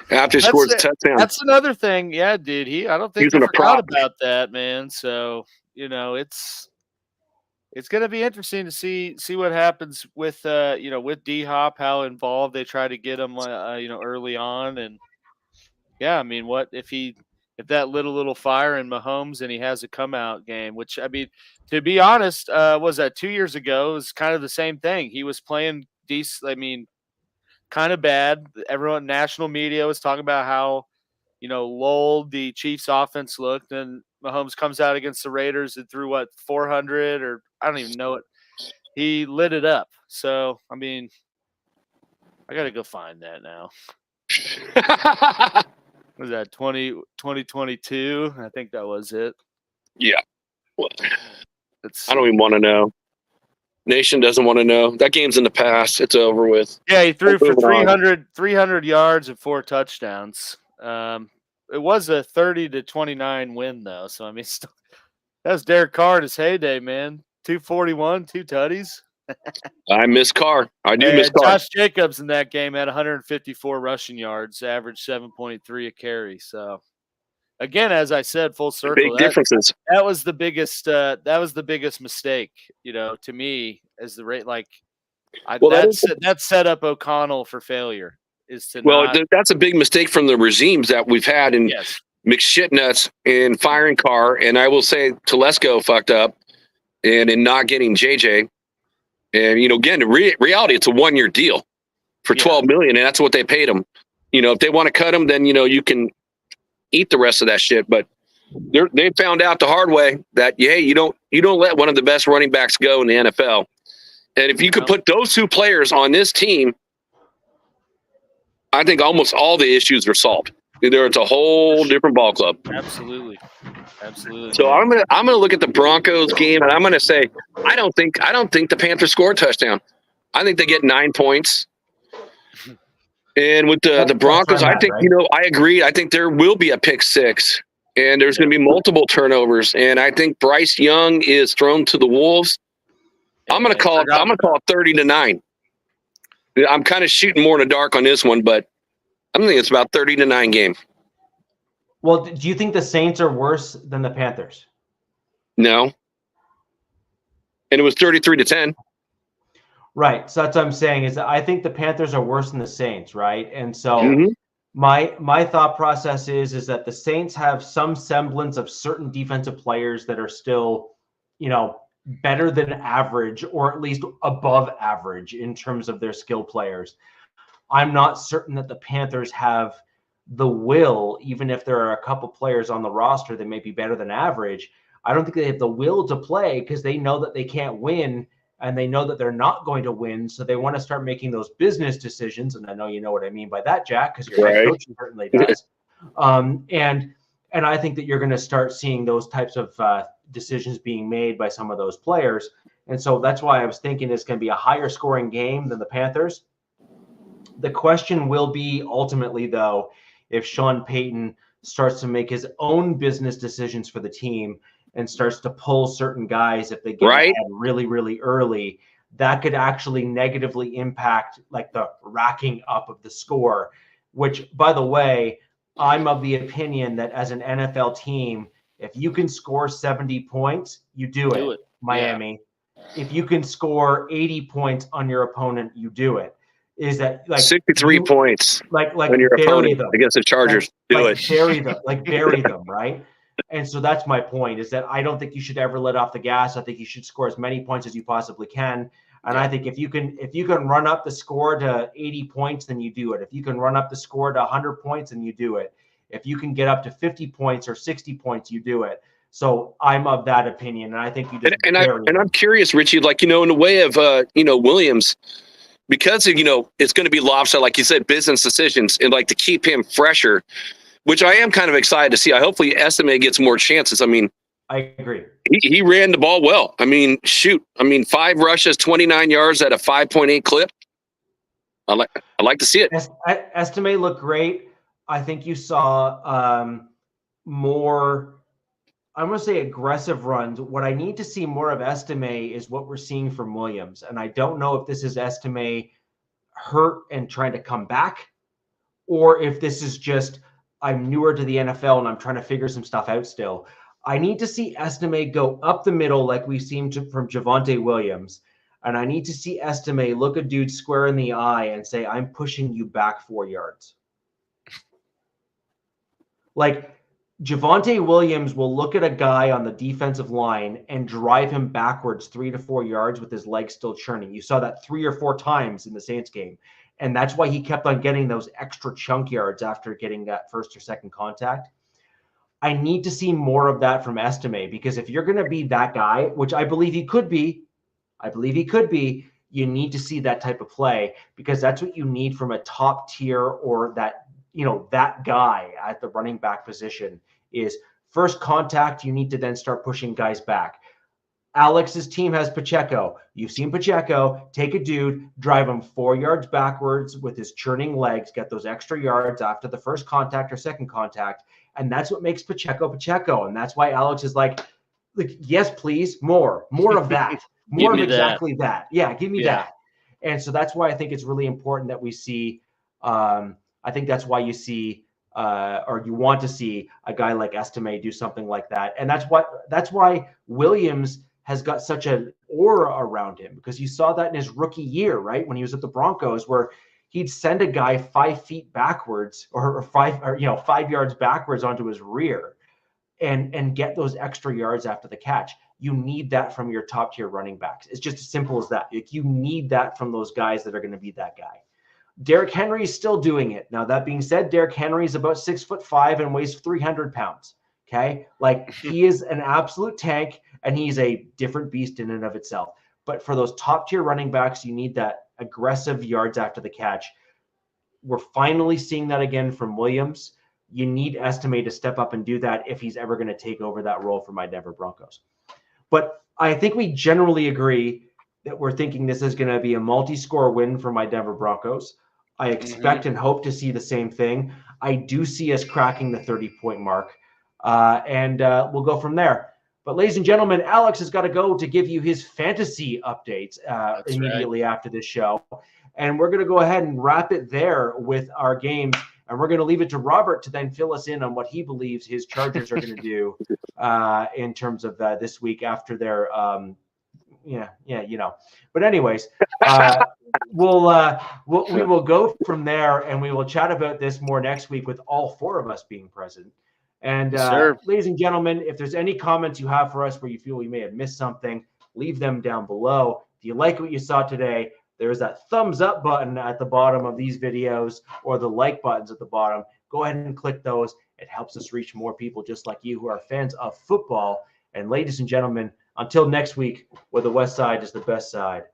after he scores a touchdown. That's another thing. Yeah, dude. I don't think he forgot about that, man. So it's going to be interesting to see what happens with with D-Hop, how involved they try to get him early on, and yeah, I mean, what if that little fire in Mahomes and he has a come out game, which, I mean, to be honest, was that 2 years ago? It was kind of the same thing. He was playing decent. I mean, kind of bad. Everyone, national media was talking about how, lulled the Chiefs offense looked, and Mahomes comes out against the Raiders and threw 400 or I don't even know it. He lit it up. So, I mean, I got to go find that now. Was that 2022? I think that was it. Yeah. Well, I don't even want to know. Nation doesn't want to know. That game's in the past. It's over with. Yeah, he threw for 300 yards and 4 touchdowns. It was a 30-29 win, though. So, I mean, that was Derek Carr in his heyday, man. 241, 2 tutties. I miss Carr. I do miss Carr. Josh Jacobs in that game had 154 rushing yards, averaged 7.3 a carry. So, again, as I said, full circle. Big differences. That was the biggest. That was the biggest mistake, to me, as the rate. That set up O'Connell for failure. That's a big mistake from the regimes that we've had in McShitnuts and firing Carr, and I will say Telesco fucked up, and in not getting JJ. And, again, in reality, it's a 1-year deal for $12 million, and that's what they paid him. If they want to cut him, then, you can eat the rest of that shit. But they found out the hard way that, you don't let one of the best running backs go in the NFL. And if you could put those 2 players on this team, I think almost all the issues are solved. It's a whole different ball club. Absolutely. So I'm gonna look at the Broncos game, and I'm gonna say I don't think the Panthers score a touchdown. I think they get 9 points. And with the Broncos, I think I agree. I think there will be a pick 6, and there's going to be multiple turnovers. And I think Bryce Young is thrown to the wolves. I'm gonna call it 30-9. I'm kind of shooting more in the dark on this one, but I think it's about 30-9 game. Well, do you think the Saints are worse than the Panthers? No. And it was 33-10. Right. So that's what I'm saying is that I think the Panthers are worse than the Saints, right? And so my thought process is that the Saints have some semblance of certain defensive players that are still, better than average or at least above average in terms of their skill players. I'm not certain that the Panthers have the will, even if there are a couple players on the roster that may be better than average. I don't think they have the will to play because they know that they can't win and they know that they're not going to win. So they want to start making those business decisions. And I know you know what I mean by that, Jack, because your head coach certainly does. And I think that you're going to start seeing those types of decisions being made by some of those players. And so that's why I was thinking it's going to be a higher scoring game than the Panthers. The question will be ultimately, though, if Sean Payton starts to make his own business decisions for the team and starts to pull certain guys if they get ahead really, really early, that could actually negatively impact like the racking up of the score, which, by the way, I'm of the opinion that as an NFL team, if you can score 70 points, you do it. Miami. Yeah. If you can score 80 points on your opponent, you do it. Is that like 63 points? Like on your opponent them. Against the Chargers, bury them, right? And so that's my point, is that I don't think you should ever let off the gas. I think you should score as many points as you possibly can. And I think if you can run up the score to 80 points, then you do it. If you can run up the score to 100 points, then you do it. If you can get up to 50 points or 60 points, you do it. So I'm of that opinion, and I think you just and I'm curious, Richie, like, in the way of Williams, because of, it's going to be lopsided, like you said, business decisions, and like to keep him fresher, which I am kind of excited to see. Hopefully Estime gets more chances. I mean, I agree. He ran the ball well. I mean, 5 rushes, 29 yards at a 5.8 clip. I like to see it. Estime looked great. I think you saw more, I'm going to say, aggressive runs. What I need to see more of Estime is what we're seeing from Williams. And I don't know if this is Estime hurt and trying to come back, or if this is just, I'm newer to the NFL and I'm trying to figure some stuff out still. I need to see Estime go up the middle like we've seen from Javonte Williams. And I need to see Estime look a dude square in the eye and say, I'm pushing you back 4 yards. Like, Javonte Williams will look at a guy on the defensive line and drive him backwards 3 to 4 yards with his legs still churning. You saw that 3 or 4 times in the Saints game. And that's why he kept on getting those extra chunk yards after getting that first or second contact. I need to see more of that from Estime, because if you're going to be that guy, which I believe he could be, you need to see that type of play, because that's what you need from a top tier, or that, that guy at the running back position is first contact. You need to then start pushing guys back. Alex's team has Pacheco. You've seen Pacheco take a dude, drive him 4 yards backwards with his churning legs, get those extra yards after the first contact or second contact. And that's what makes Pacheco Pacheco. And that's why Alex is like, yes, please, more of that, more of exactly that. Yeah, give me that. And so that's why I think it's really important that we see, I think that's why you see, or you want to see a guy like Estime do something like that. And that's why Williams has got such an aura around him, because you saw that in his rookie year, right? When he was at the Broncos, where he'd send a guy 5 feet backwards or 5 yards backwards onto his rear and get those extra yards after the catch. You need that from your top tier running backs. It's just as simple as that. Like, you need that from those guys that are going to be that guy. Derrick Henry is still doing it. Now, that being said, Derrick Henry is about 6'5" and weighs 300 pounds. Okay. Like, he is an absolute tank, and he's a different beast in and of itself. But for those top tier running backs, you need that aggressive yards after the catch. We're finally seeing that again from Williams. You need Estime to step up and do that if he's ever going to take over that role for my Denver Broncos. But I think we generally agree that we're thinking this is going to be a multi-score win for my Denver Broncos. I expect and hope to see the same thing. I do see us cracking the 30-point mark, and we'll go from there. But ladies and gentlemen, Alex has got to go to give you his fantasy updates immediately after this show. And we're going to go ahead and wrap it there with our games. And we're going to leave it to Robert to then fill us in on what he believes his Chargers are going to do in terms of this week after their But anyways, we will go from there, and we will chat about this more next week with all 4 of us being present. And ladies and gentlemen, if there's any comments you have for us where you feel we may have missed something, leave them down below. If you like what you saw today, there's that thumbs up button at the bottom of these videos, or the like buttons at the bottom. Go ahead and click those. It helps us reach more people just like you who are fans of football. And ladies and gentlemen, until next week, where the West Side is the best side.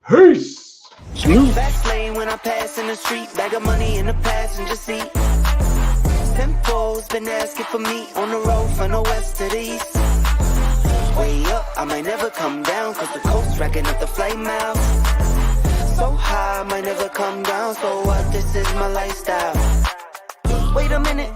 Peace! Fast lane when I pass in the street, bag of money in the passenger seat. Pimples been asking for me on the road from the west to the east. Way up, I might never come down, cause the coast racking up the flight miles. So high, I might never come down, so what, this is my lifestyle. Wait a minute.